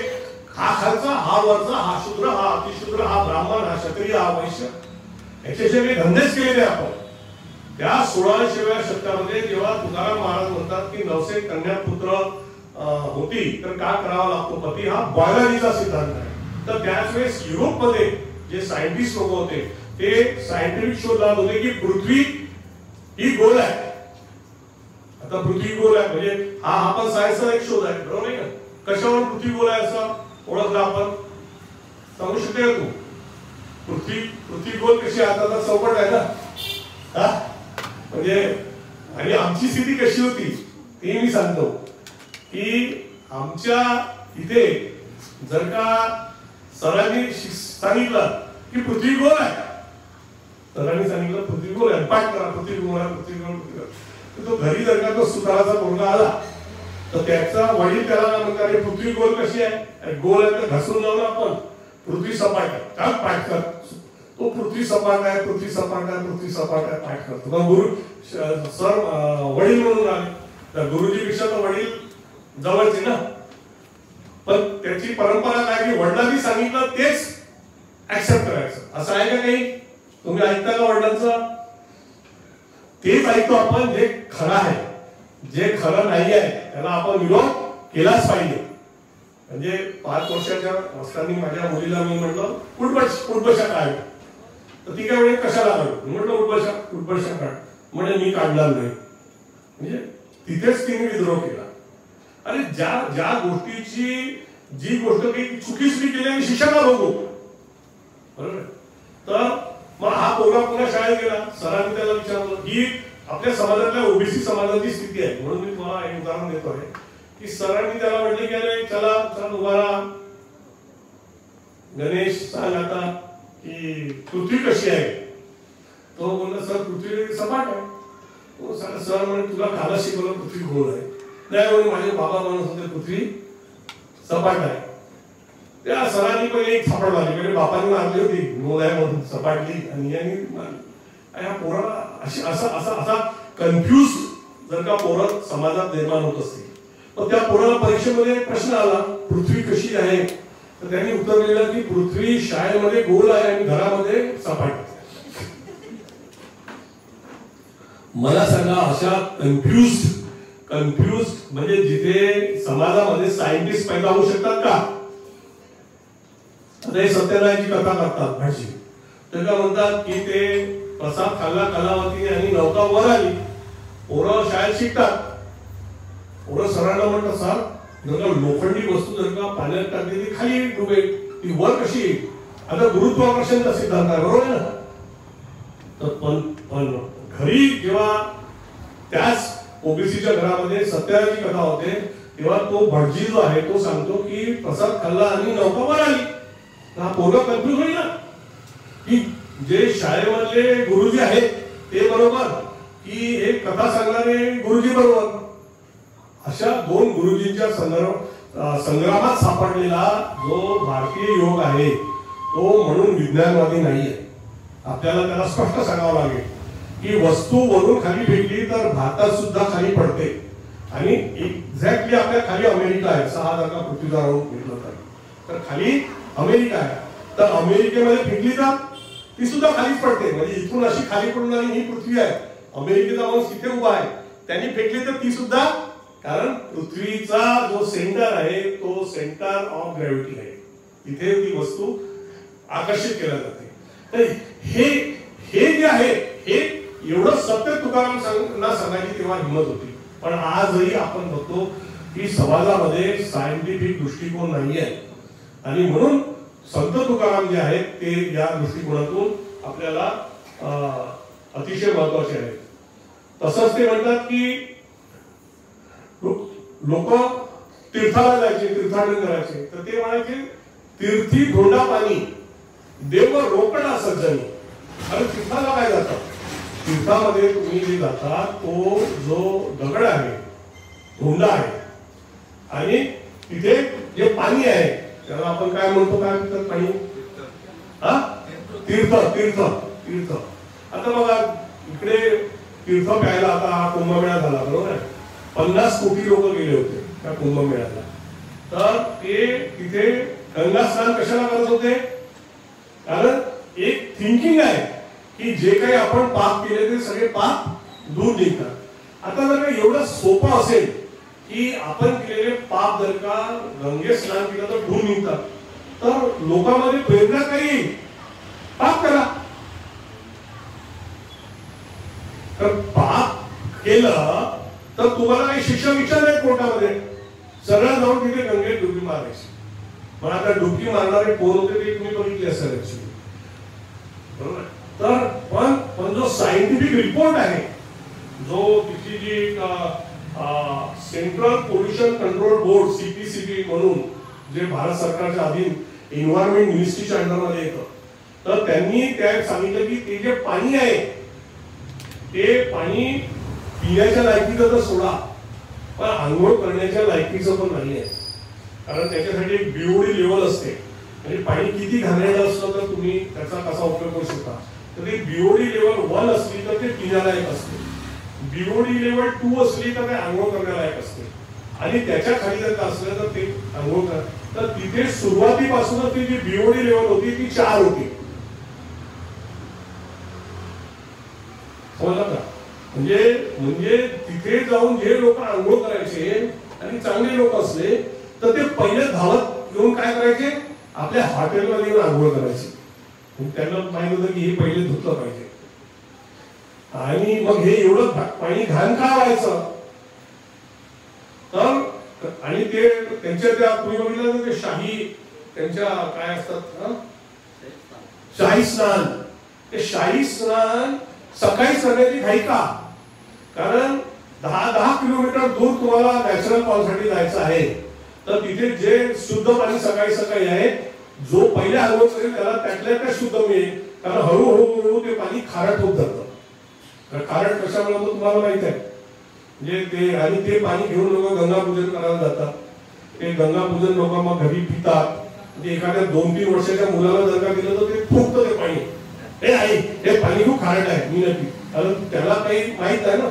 A: हा खालचा, हा वरचा, हा शूद्र, हा अतिशूद्र, हा ब्राह्मण, हा क्षत्रिय, हा वैश्य, याच्याशिवाय धंदेच केलेले आपण. त्या 16व्या शतकामध्ये जेव्हा तुकाराम महाराज म्हणतात की नवसे कन्या पुत्र होती तर का करावा लागतो पती, हा बायोलॉजीचा सिद्धांत आहे. तर त्याच वेळेस युरोपमध्ये जे सायंटिस्ट लोक होते ते सायंटिफिक शोध लावत होते की पृथ्वी ही गोल आहे. आता पृथ्वी गोल आहे म्हणजे हा पण सायन्सचा एक शोध आहे, बरोबर आहे का. कशावर पृथ्वी गोल आहे असं ओळखला आपण, सांगू शकते का तू. पृथ्वी गोल कशी आता चौपट आहे ना. म्हणजे आणि आमची स्थिती कशी होती ते मी सांगतो की आमच्या इथे जर का सरांनी सांगितलं की पृथ्वी गोल आहे, सरांनी सांगितलं पृथ्वी गोल आहे, पाठ करा पृथ्वी गोल आहे, पृथ्वी गोल. तो घरी जर का तो सुताराचा मुलगा आला तर त्याचा वडील त्याला म्हणतात पृथ्वी गोल कशी आहे, गोल आहे तर घसरून जाऊ ना आपण, पृथ्वी सपाट आहे, काय पाठ कर. तो पृथ्वी सपाट आहे, पृथ्वी सपाट आहे, पृथ्वी सपाट आहे पाठ करतो. मग गुरु सर वडील म्हणून आले तर गुरुजीपेक्षा तर वडील जवळचे ना. पण त्याची परंपरा काय की वडिलांनी सांगितलं तेच ऍक्सेप्ट करायचं असं आहे का काही. तुम्ही ऐकता का वडिलांचं. तेच ऐकतो आपण जे खरं आहे, जे खरं नाही आहे त्याला आपण विरोध केलाच पाहिजे. म्हणजे 5 वर्षाच्या असताना माझ्या मुलीला मी म्हटलं उठबशा काढ, तर ती काय म्हणजे कशाला काढू. म्हटलं उठबशा काढ, म्हणजे मी काढणार नाही. म्हणजे तिथेच तिने विद्रोह केला. आणि ज्या गोष्टीची जी गोष्ट काही चुकीच मी केली आणि शिक्षाला बघू, बरोबर. तर मग हा पोरगा पुन्हा शाळेत गेला, सरांनी त्याला विचारलं, ही आपल्या समाजातल्या ओबीसी समाजाची स्थिती आहे, म्हणून मी तुम्हाला एक उदाहरण देतोय की सरांनी त्याला म्हटले की अरे चला चल उभा राहा, गणेश सांग आता की पृथ्वी कशी आहे. तो बोलला सर पृथ्वी सपाट आहे. तो सर म्हणे तुला काला शिकवलं पृथ्वी गोल आहे. नाही म्हणे माझे बाबा म्हणत होते पृथ्वी सपाट आहे. त्या सरांनी पण एक थापड मारली, म्हणजे बापांनी मारली होती गोल आहे म्हणून सपाटली आणि यांनी या पोराला असा कन्फ्यूज जर का पोरं समाजात निर्माण होत असते. पण त्या पोराला परीक्षेमध्ये प्रश्न आला पृथ्वी कशी आहे, तर त्यांनी उत्तर दिलं की पृथ्वी शाळेमध्ये गोल आहे आणि घरामध्ये सपाट. मला सांगा अशा कन्फ्यूज म्हणजे जिथे समाजामध्ये सायंटिस्ट पैदा होऊ शकतात का? आता हे सत्यनारायणची कथा करतात भाजी, ते का म्हणतात की ते प्रसाद खाल्ला कलावतीने आणि नौका वर आली. पोरं शाळेत शिकतात, पोरं सरांना म्हणतात सर जर का लोखंडी वस्तू जर का पाण्यात टाकली ती खाली डुबेल, ती वर कशी येईल? आता गुरुत्वाकर्षणचा सिद्धांत आहे, बरोबर आहे ना? तर पण घरी जेव्हा त्याच ओबीसीच्या घरामध्ये सत्याची कथा होते तेव्हा तो भटजी जो आहे तो सांगतो की प्रसाद खाल्ला आणि नौका वर आली. हा पोरगा कन्फ्यूज होईल ना की जे शाळेमधले गुरुजी आहेत ते बरोबर की हे कथा सांगणारे गुरुजी बरोबर. अशा दोन गुरुजींच्या संग्रामात सापडलेला जो भारतीय योग आहे तो म्हणून विज्ञानवादी नाहीये. आपल्याला त्याला स्पष्ट सांगावं लागेल की वस्तू वरून खाली फेकली तर भारतात सुद्धा खाली पडते आणि एक्झॅक्टली आपल्या खाली अमेरिका आहे. 6,000 का पृथ्वीचा राऊंड घेतलं तर खाली अमेरिका आहे. तर अमेरिकेमध्ये फेकली तर ती सुद्धा खालीच पडते. म्हणजे इथून अशी खाली पडून आली ही पृथ्वी आहे, अमेरिकेचा माणूस तिथे उभा आहे, त्यांनी फेकली तर ती सुद्धा, कारण पृथ्वीचा जो सेंटर आहे तो सेंटर ऑफ ग्रॅव्हिटी आहे, तिथे ती वस्तू आकर्षित केल्या जाते. तर हे जे आहे हे एवढं सत्य तुकारामांना सांगायची तेव्हा हिंमत होती. पण आजही आपण बघतो की समाजामध्ये सायंटिफिक दृष्टिकोन नाही आहे आणि म्हणून संत तुकाराम जे आहेत ते या दृष्टिकोनातून आपल्याला अतिशय महत्वाचे आहेत. तसंच ते म्हणतात की लोक तीर्थाला जायचे, तीर्थाटन करायचे, तर ते म्हणायचे तीर्थी धोंडा पाणी देव रोकडा सज्जनी. अरे तीर्थाला काय जातात? तीर्थामध्ये तुम्ही जे जाता तो जो दगड आहे, धोंडा आहे आणि तिथे जे पाणी आहे त्याला आपण काय म्हणतो, काय म्हणतात पाणी? तीर्थ तीर्थ तीर्थ. आता बघा इकडे तीर्थ प्यायला आता कुंभमेळा झाला, बरोबर आहे, 50 कोटी लोक गेले होते त्या कुंभमेळ्याला. तर ते तिथे गंगा स्नान कशाला करत होते? कारण एक थिंकिंग आहे की जे काही आपण पाप केले ते सगळे पाप दूर निघतात. आता जर का एवढं सोपं असेल की आपण केलेले पाप जर का गंगे स्नान केलं तर धुवून निघतात, तर लोकांमध्ये प्रेरणा काय येईल? पाप करा. तर पाप केलं तर तुम्हाला काही शिक्षा विचार नाही कोर्टामध्ये, सरळ जाऊन तिथे गंगेत डुबकी मारायची. मग आता डुबकी मारणारे कोण होते ते तुम्ही बघितले असेल, बरोबर. तर पण जो सायंटिफिक रिपोर्ट आहे, जो तिची जी central pollution control board CPCB म्हणून जे भारत सरकारच्या अधीन एन्व्हायरमेंट मिनिस्ट्रीच्या अंडरमध्ये येतं, तर त्यांनी त्या सांगितलं की ते जे पाणी आहे ते पाणी पिण्याच्या लायकीचं तर सोडा, पण आंघोळ करण्याच्या लायकीचं पण नाही आहे. कारण त्याच्यासाठी एक BOD लेवल असते, म्हणजे पाणी किती घाणेरडं असलं तर तुम्ही त्याचा कसा उपयोग करू शकता. तर ते BOD लेवल 1 असली तर ते पिण्यालायक असते, BOD लेवल 2 असली तर ते आंघोळ करण्यालायक असते आणि त्याच्या खाली जर का असलं तर ते आंघोळ कर. तर तिथे सुरुवातीपासूनच ती जी BOD लेवल होती ती 4 होती, समजलं का? म्हणजे तिथे जाऊन जे लोक आंघोळ करायचे आणि चांगले लोक असले तर ते पहिले धावत येऊन काय करायचे, आपल्या हॉटेलमध्ये येऊन आंघोळ करायचे. त्यांना माहित होतं की हे पहिले धुतलं पाहिजे आणि मग हे एवढं पाणी घाण का व्हायचं. तर आणि ते त्यांच्या त्या तुम्ही बघितलं ते शाही त्यांच्या काय असतात शाही स्नान, ते शाही स्नान सकाळी करण्याची घाई का? कारण 10 किलोमीटर दूर तुम्हाला नॅचरल पॉलसाठी जायचं आहे, तर तिथे जे शुद्ध पाणी सकाळी सकाळी आहे, जो पहिल्या आंघोळ करेल त्याला त्यातल्या त्या शुद्ध मिळेल. कारण हळूहळू ते पाणी खारट होत जातं. खारट कशामुळे होतं तुम्हाला माहित आहे. म्हणजे ते आणि ते पाणी घेऊन लोक गंगापूजन करायला जातात. ते गंगापूजन लोक मग घरी पितात. म्हणजे एखाद्या 2-3 वर्षाच्या मुलाला जर का दिलं तर ते फुकतं ते पाणी. हे आई हे पाणी खूप खारट आहे, मी नक्की. कारण त्याला काही माहित आहे ना,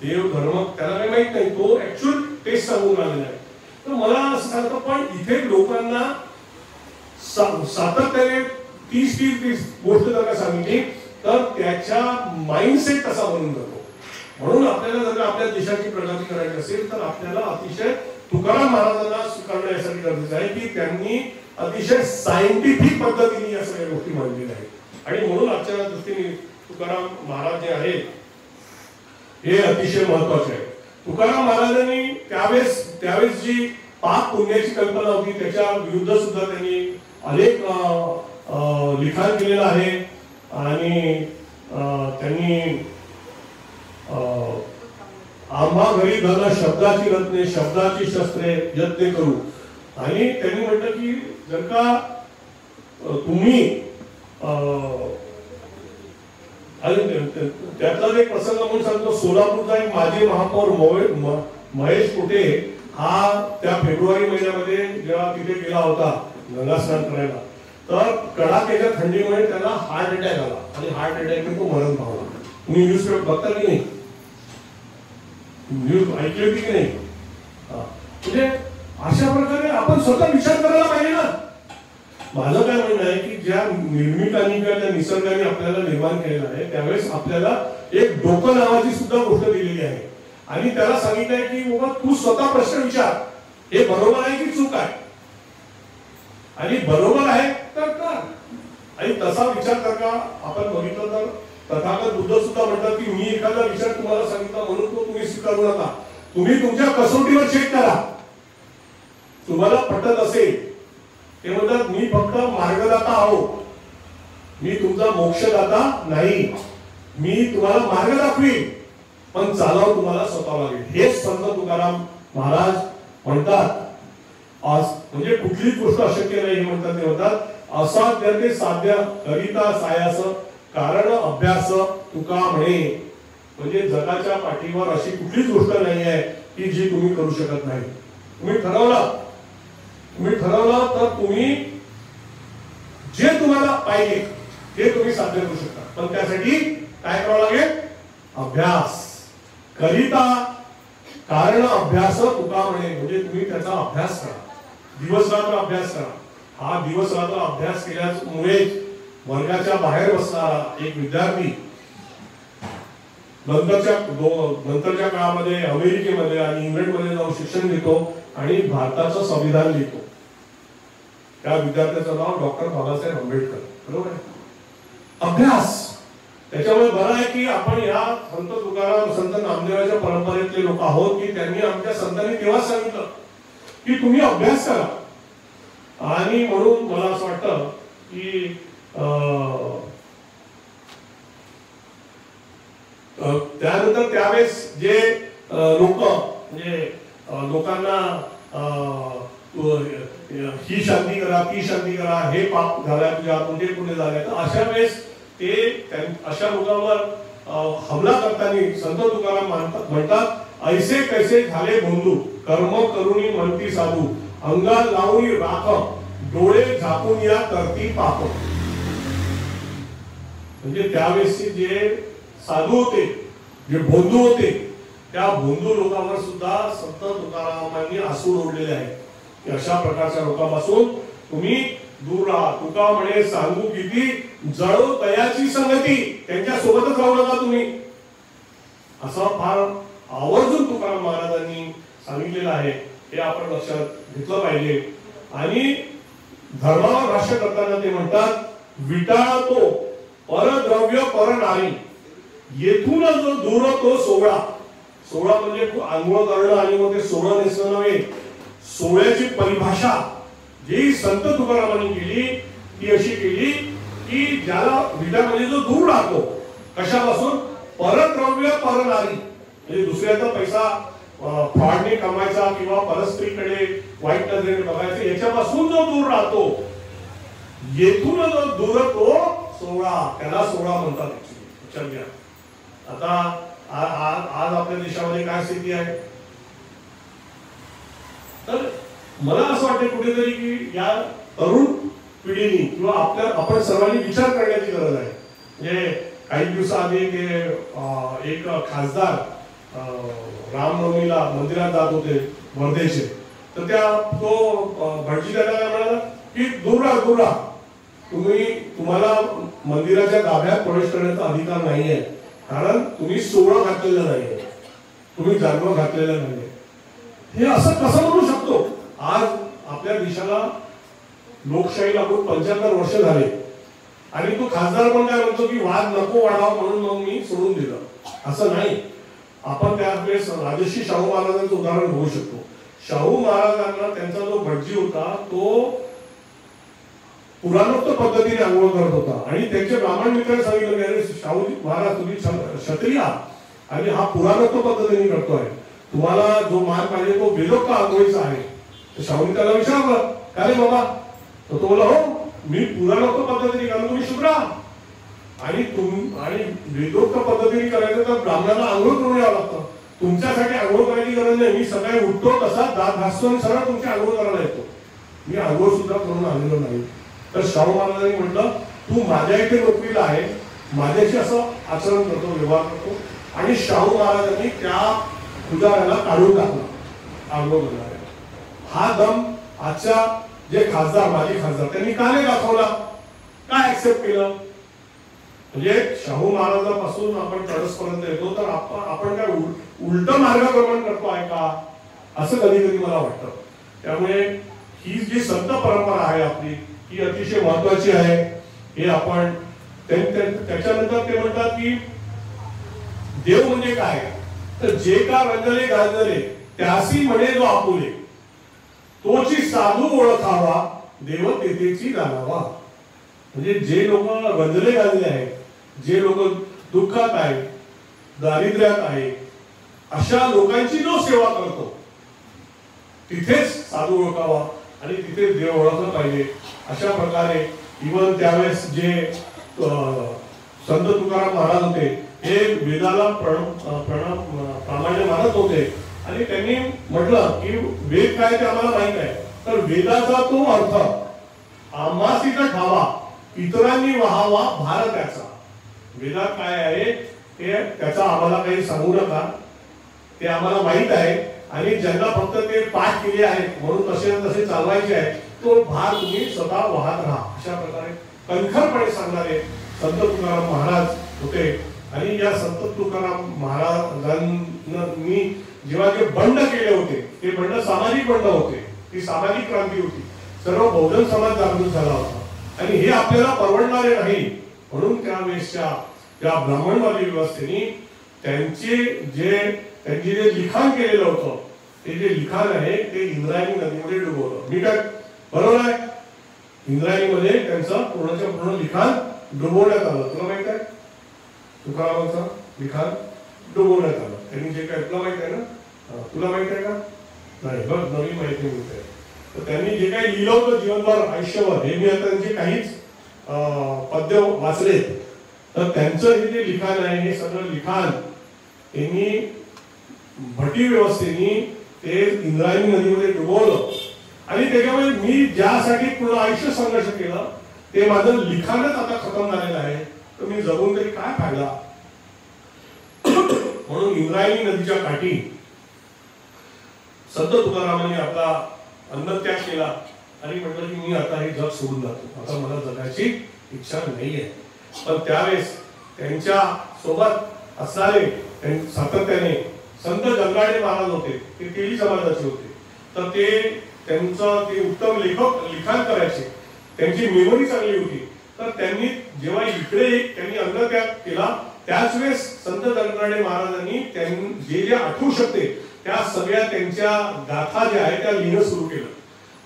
A: देव धर्म त्याला काही माहित नाही, तो ऍक्च्युअल टेस्ट सांगून आलेला आहे. तर मला असं सांगतो, पण इथे लोकांना सातत्याने 30 गोष्ट जर का सांगितली तर त्याच्या माइंडसेट कसा बनून जातो. म्हणून आपल्याला जर आपल्या देशाची प्रगती करायची असेल तर आपल्याला अतिशय तुकाराम महाराजांना स्वीकारणं यासाठी गरजेचं आहे की त्यांनी अतिशय सायंटिफिक पद्धतीने या सगळ्या गोष्टी मांडलेल्या आहेत. आणि म्हणून आजच्या दृष्टीने तुकाराम महाराज जे आहेत हे अतिशय महत्वाचे आहे. तुकाराम महाराजांनी त्यावेळेस जी पाप पुण्याची कल्पना होती त्याच्या विरुद्ध सुद्धा त्यांनी अनेक लिखाण केलेलं आहे. आणि त्यांनी आम्हा घरी धन शब्दाची रत्ने शब्दाची शस्त्रे यत्ने करू. आणि त्यांनी म्हटलं की जर का तुम्ही त्यातला एक प्रसंग म्हणून सांगतो. सोलापूरचा एक माजी महापौर महेश कुटे हा त्या फेब्रुवारी महिन्यामध्ये जेव्हा तिथे गेला होता गंगा स्नान करायला, तर कडाक्याच्या थंडीमुळे त्याला हार्ट अटॅक आला आणि हार्ट अटॅकने तो मरण पावला. तुम्ही न्यूज पेपर बघता की नाही, न्यूज ऐकली होती की नाही? म्हणजे अशा प्रकारे आपण स्वतः विचार करायला पाहिजे ना. माझं काय म्हणणं आहे की ज्या निर्मितांनी किंवा त्या निसर्गाने आपल्याला निर्माण केलेलं आहे त्यावेळेस आपल्याला एक डोकं नावाची सुद्धा गोष्ट दिलेली आहे आणि त्याला सांगितलंय की बाबा तू स्वतः प्रश्न विचार, हे बरोबर आहे की चूक आहे. आणि बरोबर आहे तर कर. आणि तसा विचार कर का आपण बघितलं तर तथागत बुद्ध सुद्धा म्हणतात की मी एखादा विचार तुम्हाला सांगितला म्हणून तो तुम्ही स्वीकारू नका, तुम्ही तुमच्या कसोटीवर चेक करा. तुम्हाला पटत असेल ते म्हणतात मी फक्त मार्गदाता आहो, मी तुमचा मोक्षदाता नाही, मी तुम्हाला मार्ग दाखवीन पण चालव तुम्हाला स्वतः लागेल. हेच संत तुकाराम महाराज म्हणतात. म्हणजे कुठलीच गोष्ट अशक्य नाही हे म्हणतात. ते म्हणतात असाध्य ते साध्य करिता सायास कारण अभ्यास तुका म्हणे. म्हणजे जगाच्या पाठीवर अशी कुठलीच गोष्ट नाही आहे की जी तुम्ही करू शकत नाही. तुम्ही ठरवलं तर तुम्ही जे तुम्हाला पाहिजे ते तुम्ही साध्य करू शकता. पण त्यासाठी काय करावं लागेल? अभ्यास करिता कारण अभ्यास तुका म्हणे. म्हणजे तुम्ही त्याचा अभ्यास करा, दिवस रात्र अभ्यास करा. हा दिवस रात्र अभ्यास केल्यामुळे वर्गाच्या बाहेर बसणारा एक विद्यार्थी नंतरच्या काळामध्ये अमेरिकेमध्ये आणि इंग्लंडमध्ये जाऊन शिक्षण घेतो आणि भारताचं संविधान लिहितो. त्या विद्यार्थ्याचं नाव डॉक्टर बाबासाहेब आंबेडकर. बरोबर आहे? अभ्यास. त्याच्यामुळे बरं आहे की आपण या संत तुकाराम संत नामदेवाच्या परंपरेतले लोक आहोत की त्यांनी आमच्या संतांनी तेव्हा सांगितलं की तुम्ही अभ्यास करा. आणि म्हणून मला असं वाटतं की त्यानंतर त्यावेळेस जे लोक म्हणजे लोकांना ही शांती करा ती शांती करा, हे पाप झाल्या तुझ्या तुझे पुण्य झाले, तर अशा वेळेस ते अशा लोकांवर हमला करताना संत तुकाराम म्हणतात ऐसे कैसे झाले बंधू कर्म करुणी म्हणती साधू अंगा लावून राख डोळे झाकून या करती पाप. म्हणजे त्यावेळेसचे जे साधू होते, जे बंधू होते, त्या बंधू लोकांवर सुद्धा संत तुकारामांनी आसूड ओढलेले आहे की अशा प्रकारच्या लोकांपासून तुम्ही दूर राहा. तुका म्हणे सांगू किती जळो तयाची संगती, त्यांच्या सोबतच राहू नका तुम्ही. असं फार आवर्जून तुकाराम महाराजांनी सांगितलेलं आहे. हे आपण लक्षात घेतलं पाहिजे. आणि धर्मावर भाष्य करताना ते म्हणतात विटाळतो परद्रव्य पर नारी येथून जो दूर तो सोहळा. सोहळा म्हणजे आंघोळ करणं आणि मग ते सोहळा नेसणं नव्हे. सोहळ्याची परिभाषा जी संत तुकारामांनी केली ती अशी केली की ज्याला विटा म्हणजे जो दूर राहतो कशापासून, परद्रव्य परनारी, म्हणजे दुसऱ्याचा पैसा फ्रॉडने कमायचा किंवा परस्त्रीकडे वाईट नजरेने बघायचं, याच्यापासून जो दूर राहतो, येथून जो दूर तो सोळा, त्याला सोळा म्हणतात. विचार घ्या. आता आज आपल्या देशामध्ये काय स्थिती आहे, तर मला असं वाटतं कुठेतरी की या तरुण पिढीने किंवा आपण सर्वांनी विचार करण्याची गरज आहे. म्हणजे काही दिवसाआधी एक खासदार रामनवमीला मंदिरात जात होते वर्धेचे, तर तो भटजी त्याला काय म्हणाला की दूर राहा, तुम्हाला मंदिराच्या गाभ्यात प्रवेश करण्याचा अधिकार नाहीये, कारण तुम्ही सोळा घातलेला नाहीये, तुम्ही जन्म घातलेला नाहीये. हे असं कसं म्हणू शकतो? आज आपल्या देशाला लोकशाही लागून 75 वर्ष झाले आणि तो खासदार पण काय म्हणतो की वाद नको वाढावा म्हणून मग मी सोडून दिलं. असं नाही. आपण त्यावेळेस राजर्षी शाहू महाराजांचं उदाहरण घेऊ शकतो. शाहू महाराजांना त्यांचा जो भटजी होता तो पुराणोक्त पद्धतीने आंघोळ करत होता आणि त्यांचे ब्राह्मण मित्रांनी सांगितलं की अरे शाहू महाराज तुम्ही क्षत्रिय आणि हा पुराणोक्त पद्धतीने करतोय, तुम्हाला जो मान पाहिजे तो वेदोक्त आंघोळीचा आहे. तर शाहूने त्याला विचारलं का रे बाबा, तो बोला हो मी पुराणोक्त पद्धतीने करतो, तुम्ही शुद्रा आणि वेदोक्त पद्धतीने करायचं तर ब्राह्मणाला आंघोळ करून यावं लागतं. तुमच्यासाठी आंघोळ करायची गरज नाही, मी सकाळी उठतो तसा दात घासतो आणि सरळ तुमची आंघोळ करायला येतो, मी आंघोळ सुद्धा करून आलेलो नाही. तर शाहू महाराजांनी म्हटलं तू माझ्या इथे नोकरीला आहे, माझ्याशी असं आचरण करतो, व्यवहार करतो. आणि शाहू महाराजांनी त्या पुजाऱ्याला काढून टाकला आंघोळ करणाऱ्या. हा दम आजच्या जे खासदार माजी खासदार त्यांनी का नाही दाखवला, काय ऍक्सेप्ट केलं? म्हणजे शाहू महाराजांपासून आपण तडसपर्यंत येतो तर आपण काय उलट मार्गक्रमण करतो आहे का, असं कधी कधी मला वाटतं. त्यामुळे ही जी संत परंपरा आहे आपली ही अतिशय महत्वाची आहे. हे आपण त्याच्यानंतर ते म्हणतात की देव म्हणजे काय, तर जे का रंजले गांजले त्यासी म्हणे जो आपुले, तोची साधू ओळखावा देव तेथेची जाणावा. म्हणजे जे लोक रंजले गांजले आहेत, जे लोक दुःखात आहे, दारिद्र्यात आहे, अशा लोकांची जो सेवा करतो तिथेच साधू ओळखावा आणि तिथे देव ओळखलं पाहिजे. अशा प्रकारे इवन त्यावेळेस जे संत तुकाराम महाराज होते हे वेदाला प्रामाण्य मानत होते आणि त्यांनी म्हटलं की वेद काय ते आम्हाला माहित आहे, तर वेदाचा तो अर्थ आम्हासीचा ठावा इतरांनी वहावा भार त्याचा. वेदात काय आहे ते त्याचा आम्हाला काही सांगू नका, ते आम्हाला माहित आहे आणि ज्यांना फक्त ते पाठ केले आहेत म्हणून तसे चालवायचे आहे तो भार तुम्ही स्वतः वाहत राहा. अशा प्रकारे कणखरपणे सांगणारे संत तुकाराम महाराज होते. आणि या संत तुकाराम महाराजांनी जेव्हा जे बंड केले होते ते बंड सामाजिक बंड होते, ती सामाजिक क्रांती होती, सर्व बहुजन समाज जागृत झाला होता आणि हे आपल्याला परवडणारे नाही. म्हणून त्यावेळेसच्या या ब्राह्मणवादी व्यवस्थेने त्यांनी जे लिखाण केलेलं होतं ते जे लिखाण आहे ते इंद्रायणी नदीमध्ये डुबवलं. मी काय बरोबर आहे, इंद्रायणीमध्ये त्यांचं पूर्णच्या पूर्ण लिखाण डुबवण्यात आलं. तुला माहित आहे तुकारामांचं लिखाण डुबवण्यात आलं. त्यांनी जे काय तुला माहित आहे ना, तुला माहित आहे का? नाही बघ नवीन माहिती मिळते. तर त्यांनी जे काही लिहिलं होतं जीवनभर आयुष्यभर, हे मी आता त्यांचे काहीच पद्य वाचले, तर त्यांचं हे जे लिखाण आहे हे सगळं लिखाण त्यांनी भटी व्यवस्थेने ते इंद्रायणी नदीमध्ये डुबवलं. आणि त्याच्यामुळे मी ज्यासाठी पूर्ण आयुष्य संघर्ष केला ते माझं लिखाणच आता खतम झालेलं आहे, तर मी जगून तरी काय फायदा. म्हणून इंद्रायणी नदीच्या काठी संत तुकारामांनी आपला अन्नत्याग केला आणि म्हटलं की मी आता हे जग सोडून जातो, आता मला जगायची इच्छा नाहीये. पण त्यावेळेस त्यांच्या सोबत असणारे सातत्याने संत जंगाडे महाराज होते, ते तेली समाजाचे होते. तर ते त्यांचं ते उत्तम लिखाण करायचे, त्यांची मेमरी चांगली होती. तर त्यांनी जेव्हा इकडे त्यांनी अन्नत्याग केला त्याच वेळेस संत जंगाडे महाराजांनी जे जे आठवू शकते त्या सगळ्या त्यांच्या गाथा ज्या आहेत त्या लिहिणं सुरू केलं.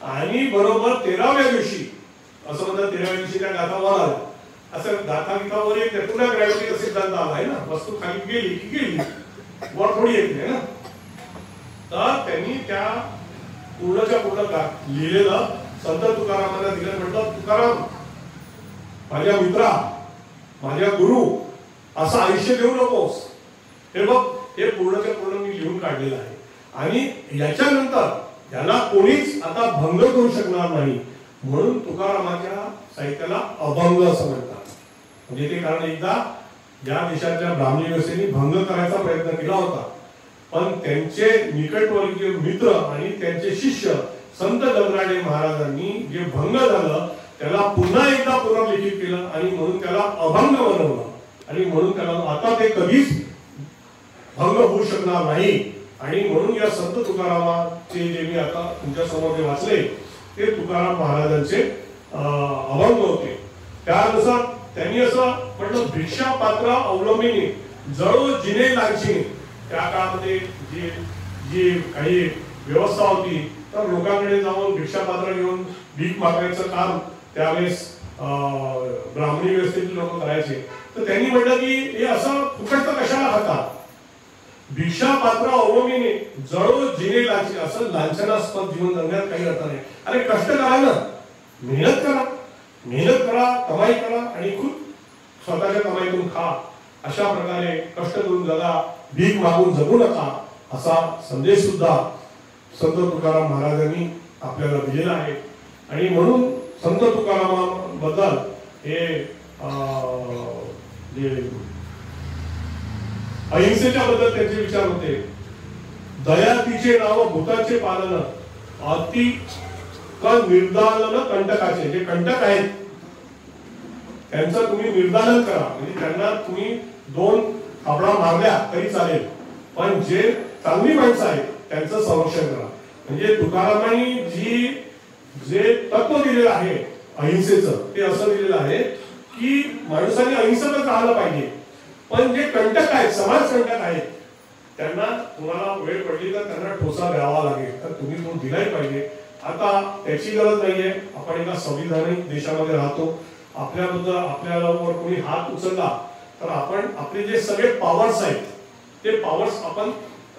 A: आणि बरोबर 13व्या दिवशी असं म्हणतात 13व्या दिवशी त्या गाथा वर आल्या असं गाथागितावर एक पुन्हा ग्रॅव्हिटीचा सिद्धांत आला आहे ना, वस्तू खाली गेली की गेली, वर थोडी येत नाही ना. तर त्यांनी त्या पूर्णच्या पूर्ण लिहिलेलं संत तुकारामांना दिलं. म्हटलं तुकाराम माझ्या मित्रा, माझ्या गुरु, असं आयुष्य देऊ नकोस. हे बघ, हे पूर्णच्या पूर्ण मी लिहून काढलेलं आहे आणि याच्यानंतर याला कोणीच आता भंग करू शकणार नाही. म्हणून तुकारामाच्या साहित्याला अभंग असं म्हणतात. म्हणजे ते कारण एकदा या देशातल्या ब्राह्मणी व्यवस्थेने भंग करायचा प्रयत्न केला होता, पण त्यांचे निकटवर्गीय मित्र आणि त्यांचे शिष्य संत गगनाडे महाराजांनी जे भंग झालं त्याला पुन्हा एकदा पुनर्लिखित केलं आणि म्हणून त्याला अभंग बनवलं. आणि म्हणून त्याला आता ते कधीच भंग होऊ शकणार नाही. आणि म्हणून या संत तुकारामाचे जे मी आता तुमच्या समोर वाचले ते तुकाराम महाराजांचे अभंग होते. त्यानुसार त्यांनी असं म्हटलं, भिक्षा पात्र अवलंबिनी जळो जिने लांछिने. त्या काळामध्ये जी जी काही व्यवस्था होती तर लोकांकडे जाऊन भिक्षा पात्र घेऊन भीक मागायचं काम त्यावेळेस ब्राह्मणी व्यवस्थेतील लोक करायचे. तर त्यांनी म्हटलं की हे असं फुकटचं कशाला खातात, भिक्षा पात्र अवलंबिनी जळो जिने लांछिने. असं लांछनास्पद जीवन जगण्यात काही अर्थ नाही. अरे कष्ट करा ना, मेहनत करा, कमाई करा आणि खूप स्वतःच्या कमाईतून खा. अशा प्रकारे कष्ट करून जगा, भीक मागून जगू नका, असा संदेश सुद्धा संत तुकाराम महाराजांनी आपल्याला दिलेला आहे. आणि म्हणून संत तुकारामाबद्दल हे अहिंसेच्या बद्दल त्यांचे विचार होते. दया तिचे नाव भूताचे पालन, अति निर्दालन कंटकाचे. जे कंटक आहेत त्यांचं तुम्ही निर्दालन करा, म्हणजे त्यांना तुम्ही 2 थापडा मारल्या तरी चालेल, पण जे चांगली माणसं आहेत त्यांचं संरक्षण करा. म्हणजे तुकारामांनी जे तत्व दिलेलं आहे अहिंसेचं ते असं दिलेलं आहे की माणसाने अहिंसकच राहिलं पाहिजे, पण जे कंटक आहेत, समाज कंटक आहेत, त्यांना तुम्हाला वेळ पडली तर त्यांना ठोसा द्यावा लागेल, तर तुम्ही तो दिलाही पाहिजे. आता त्याची गरज नाहीये. आपण एका संविधानिक देशामध्ये राहतो. आपल्याबद्दल आपल्यावर कोणी हात उचलला तर आपण आपले जे सगळे पॉवर्स आहेत ते पॉवर्स आपण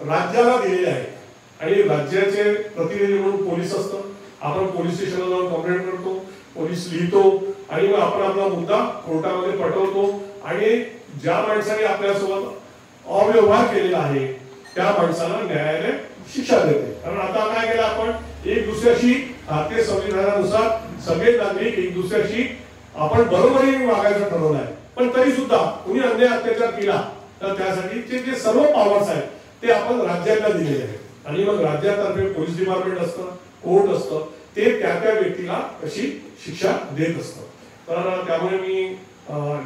A: राज्याला दिलेले आहेत आणि राज्याचे प्रतिनिधी म्हणून पोलीस असतं. आपण पोलीस स्टेशनला जाऊन कंप्लेंट करतो, पोलीस लिहितो आणि मग आपण आपला मुद्दा कोर्टामध्ये पटवतो आणि ज्या माणसाने आपल्यासोबत अव्यवहार केलेला आहे त्या माणसाला न्यायालय शिक्षा देते. कारण आता काय केलं आपण, एक दुसऱ्याशी भारतीय संविधानानुसार सगळे नागरिक एक दुसऱ्याशी आपण बरोबरीने वागायचं ठरवलं आहे, पण तरी सुद्धा कुणी अन्याय अत्याचार केला तर त्यासाठी जे सर्व पॉवर्स आहेत ते आपण राज्याला दिलेले आहेत आणि मग राज्यातर्फे पोलीस डिपार्टमेंट असतं, कोर्ट असतं, ते त्या त्या व्यक्तीला कशी शिक्षा देत असतं. तर त्यामुळे मी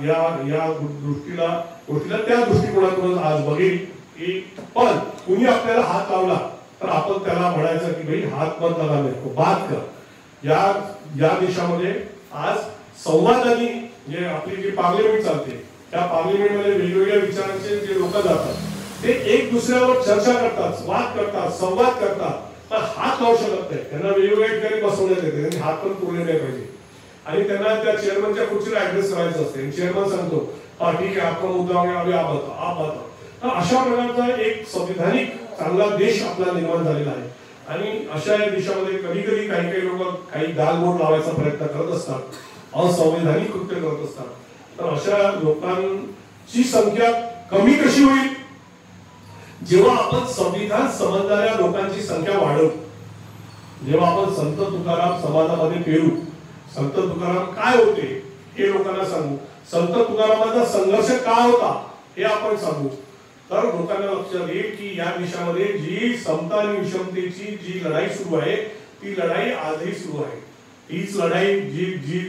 A: या गोष्टीला त्या दृष्टिकोनातून आज बघेल की पण कुणी आपल्याला हात लावला तर आपण त्याला म्हणायचं की भाई हात मत लगा मेरे को, बात कर. या देशामध्ये आज संवादाने जे आपली जी पार्लिमेंट चालते त्या पार्लिमेंटमध्ये वेगवेगळ्या विचारांचे जे लोक जातात ते एक दुसऱ्यावर चर्चा करतात, वाद करतात, संवाद करतात, पण हात लावू शकत नाही. त्यांना वेगवेगळ्या ठिकाणी बसवण्यात येते, त्यांनी हात पण पुरले नाही पाहिजे आणि त्यांना त्या चेअरमनच्या खुर्चीला ऍड्रेस करायचं असते. चेअरमन सांगतो हा ठीक आहे आपण मुद्दा आप आता. तर अशा प्रकारचा एक संविधानिक चांगला देश आपला निर्माण झालेला आहे आणि अशा या देशामध्ये कधी कधी काही लोक काही गालबोट लावायचा प्रयत्न करत असतात, असंवैधानिक कृत्य करत असतात. तर अशा लोकांची संख्या कमी कशी होईल, जेव्हा आपण संविधान समजणाऱ्या लोकांची संख्या वाढवू, जेव्हा आपण संत तुकाराम समाजामध्ये पेरू, संत तुकाराम काय होते हे लोकांना सांगू, संत तुकारामांचा संघर्ष काय होता हे आपण सांगू, तर लोकांना लक्षात येईल की या देशामध्ये जी समता आणि विषमतेची जी लढाई सुरू आहे ती लढाई आजही सुरू आहे. हीच लढाई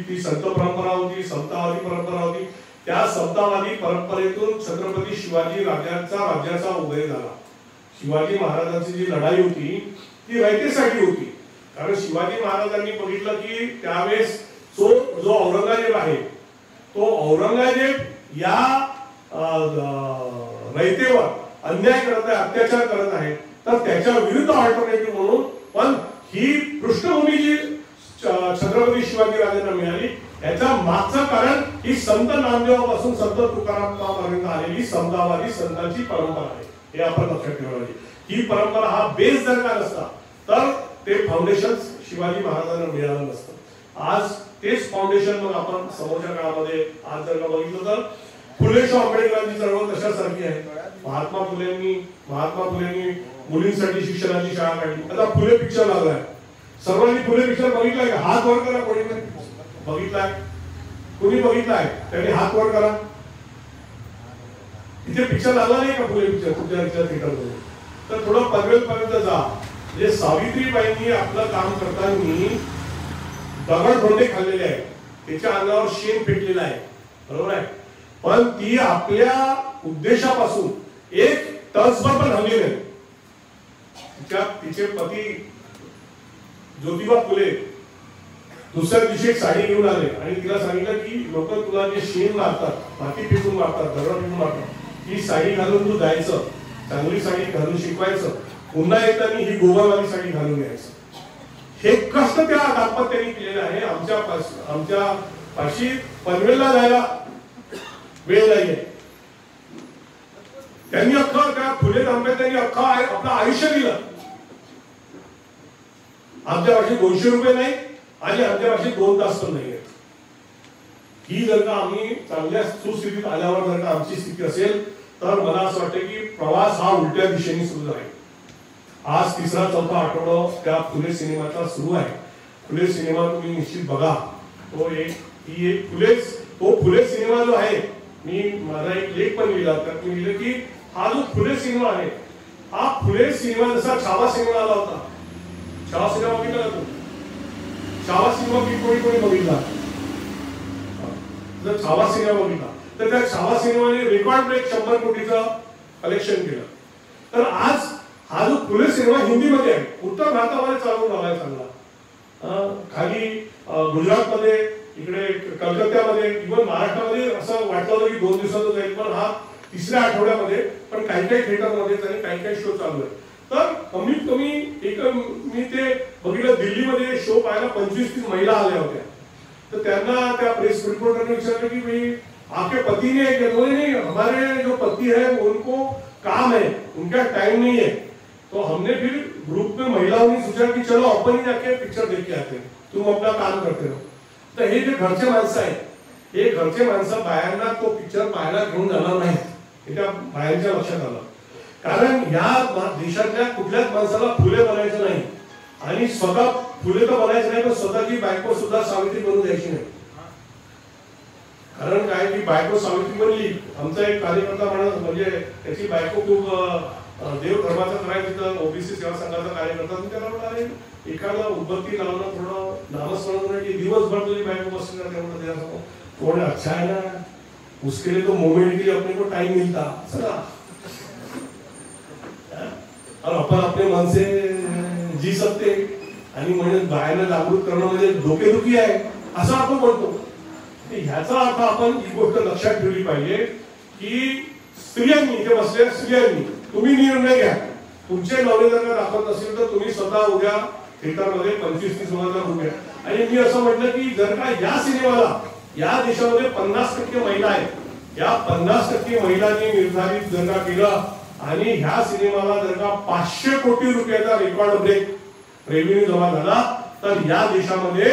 A: ती संत परंपरा होती, समतावादी परंपरा होती, त्या समतावादी परंपरेतून छत्रपती शिवाजी राज्याचा उदय झाला. शिवाजी महाराजांची जी लढाई होती ती रयतेसाठी होती, कारण शिवाजी महाराजांनी बघितलं की त्यावेळेस जो औरंगजेब आहे तो औरंगजेब या रयतेवर अन्याय करत आहे, अत्याचार करत आहे, तर त्याच्या विरुद्ध अल्टरनेटिव्ह म्हणून पण ही पृष्ठभूमी जी छत्रपती शिवाजी राजांना मिळाली याचा मागचं कारण ही संत नामदेवापासून संत तुकारामांपर्यंत आलेली समतावादी संतांची परंपरा आहे, हे आपण लक्षात ठेवायला पाहिजे। ही परंपरा हा बेस जर का नसता तर ते फाउंडेशन शिवाजी महाराजांना मिळालं नसतं। आज तेच फाउंडेशन मग आपण समोरच्या काळामध्ये आज जर का बघितलं तर फुले शाहू आंबेडकरांची चळवळ कशासारखी आहे। महात्मा फुलेंनी मुलींसाठी शिक्षणाची शाळा काढली। आता फुले पिक्चर लागलाय, सर्वांनी फुले पिक्चर बघितलाय का? हात वर करा कोणी बघितलाय, कोणी बघितलाय त्यांनी हात वर करा। इथे पिक्चर लागला नाही का फुले पिक्चर तुमच्या थिएटरमध्ये? तर थोडं पनवेल पर्यंत जा, म्हणजे सावित्रीबाईंनी आपलं काम करताना दगड धोंडे खाल्लेले आहे, त्याच्या अंगावर शेण पेटलेला आहे, बरोबर आहे, पण ती आपल्या उद्देशापासून एक तसभर पण हल्ली नाही। तिचे पती ज्योतिबा फुले दुसऱ्या दिवशी एक साडी घेऊन आले आणि तिला सांगितलं की लोक तुला जे शेण मारतात, माती फेकून मारतात, दगड फेकून मारतात, ही साडी घालून तू जायचं, चांगली साडी घालून शिकवायचं, पुन्हा येताना ही गोवावाली साडी घालून यायचं। हे कष्ट त्या दाम्पत्याने केलेलं आहे। आमच्या पाशी पनवेलला जायला वेळ नाहीये। त्यांनी अख्खा त्या फुले दाम्पत्याने अख्खा आपलं आयुष्य दिलं। आमच्या पाशी 200 रुपये नाही आणि आमच्या पाशी 2 तास पण नाही। ही जर का आम्ही चांगल्या सुस्थितीत आल्यावर जर का आमची स्थिती असेल तर मला असं वाटतं की प्रवास हा उलट्या दिशेने सुरू आहे। आज 3रा-4था आठवडा त्या फुले सिनेमाचा सुरू आहे। फुले सिनेमा तुम्ही निश्चित बघा। तो फुले सिनेमा जो आहे, मी माझा एक लेख पण लिहिला त्यात मी लिहिलं की हा जो फुले सिनेमा आहे, हा फुले सिनेमा जसा छावा सिनेमा आला होता, छावा सिनेमा बघितला का तू? छावा सिनेमा कोणी बघितला? जर छावा सिनेमा बघितला तर त्या छावा सिनेमाने रेकॉर्ड ब्रेक 100 कोटीचं कलेक्शन केलं। तर आज हा जो फुले सिनेमा हिंदीमध्ये आहे, उत्तर भारतामध्ये चालवून आलाय चांगला, खाली गुजरातमध्ये, इकडे कलकत्त्यामध्ये, इव्हन महाराष्ट्रामध्ये असं वाटलं होतं की 2 दिवसातच जाईल, पण हा 3ऱ्या आठवड्यामध्ये पण काही थिएटरमध्ये आणि काही शो चालू आहे। तर कमीत कमी एक मी ते बघितलं, दिल्लीमध्ये शो पाहायला 25-30 महिला आल्या होत्या। तर त्यांना त्या प्रेस रिपोर्टरने विचारलं की भाई आपके पति ने नहीं, हमारे जो पति है उनको काम है, उनका टाइम नहीं है। तो हमने फिर ग्रुप में महिलाओं ने सोचा कि चलो अपन ही जाके पिक्चर देख के आते हैं, तुम अपना काम करते रहो। तर हे जे घरचे माणसं आहेत, हे घरचे माणसं बाहेरना तो पिक्चर पाहायला घेऊन जाणार नाही, हे त्या बाहेरच्या लक्षात आलं। कारण या देशातल्या कुठल्याच माणसाला फुले बनायचं नाही आणि स्वतः फुले तर बनायचं नाही, पण स्वतःची बायको सुद्धा सावित्री बनू द्यायची नाही। कारण काय की बायको सावित्री बनली, आमचा एक कार्यकर्ता म्हणत, म्हणजे त्याची बायको खूप देव धर्माचं करायचं, तिथं ओबीसी सेवा संघाचा कार्यकर्ता, त्याला म्हणाले एखादा उदबत्ती लावणं, थोडं नामस्मरण की दिवसभर तुझी बायको बसली करते, म्हणून थोड़ा अच्छा है ना, उसके लिए तो मोमेंट के लिए अपने को टाइम मिलता सर, और अपन अपने मन से जी सकते आणि म्हणजे बाहेरला जागृत करणं म्हणजे डोकेदुखी आहे असं आपण म्हणतो। ह्याचा अर्थ आपण ही गोष्ट लक्षात ठेवली पाहिजे की स्त्रियांनी, इथे बसलेल्या स्त्रियांनी तुम्ही निर्णय घ्या। तुमचे नवरे जर दाखवत असेल तर तुम्ही स्वतः उद्या थिएटरमध्ये 25-30 हजार रुपये, आणि मी असं म्हटलं की जर का या सिनेमाला या देशामध्ये 50% महिला आहेत, या 50% महिलांनी निर्धारित जर का केलं आणि ह्या सिनेमाला जर का 500 कोटी रुपयाचा रेकॉर्ड ब्रेक रेव्हेन्यू जमा झाला तर या देशामध्ये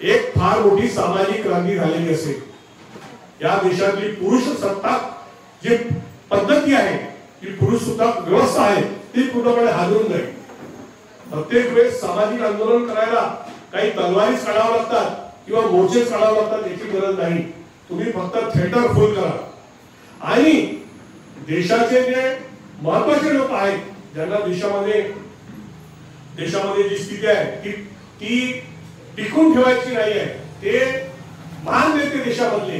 A: एक फार मोठी सामाजिक क्रांती झालेली असेल। या देशातली पुरुष सत्ताक जी पद्धती आहे, जी पुरुष सत्ताक व्यवस्था आहे, ती पूर्णपणे हादरून जाईल। प्रत्येक वेळेस सामाजिक आंदोलन करायला काही तलवारीच काढावं लागतात किंवा मोर्चेच काढावं लागतात याची गरज नाही। तुम्ही फक्त थिएटर फुल करा आणि देशाचे जे महत्त्वाचे लोक आहेत, ज्यांना देशामध्ये जी स्थिती आहे ती टिकून ठेवायची नाही आहे, ते मान देते देशामधले,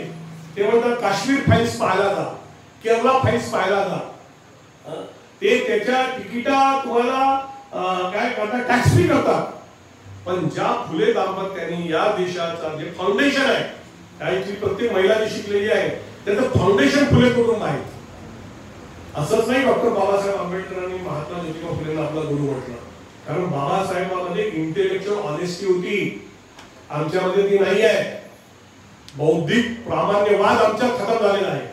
A: ते म्हणतात काश्मीर फाईल्स पाहायला जा, केरला फाईल्स पाहायला जा, ते त्याच्या तिकिटा तुम्हाला काय करतात, टॅक्स फ्री करतात। पण ज्या फुले दाम्पत्याने या देशाचा जे फाउंडेशन आहे, त्याची प्रत्येक महिला जी शिकलेली आहे त्याचं फाउंडेशन फुले कुटुंब आहे। असंच नाही डॉक्टर बाबासाहेब आंबेडकरांनी महात्मा ज्योतिबा फुलेंना आपला गुरु म्हटलं, कारण बाबासाहेबांमध्ये इंटेलेक्च्युअल ऑनेस्टी होती, आमच्यामध्ये ती नाही आहे। बौद्धिक प्रामाण्यवाद आमच्यात खतम झालेला आहे.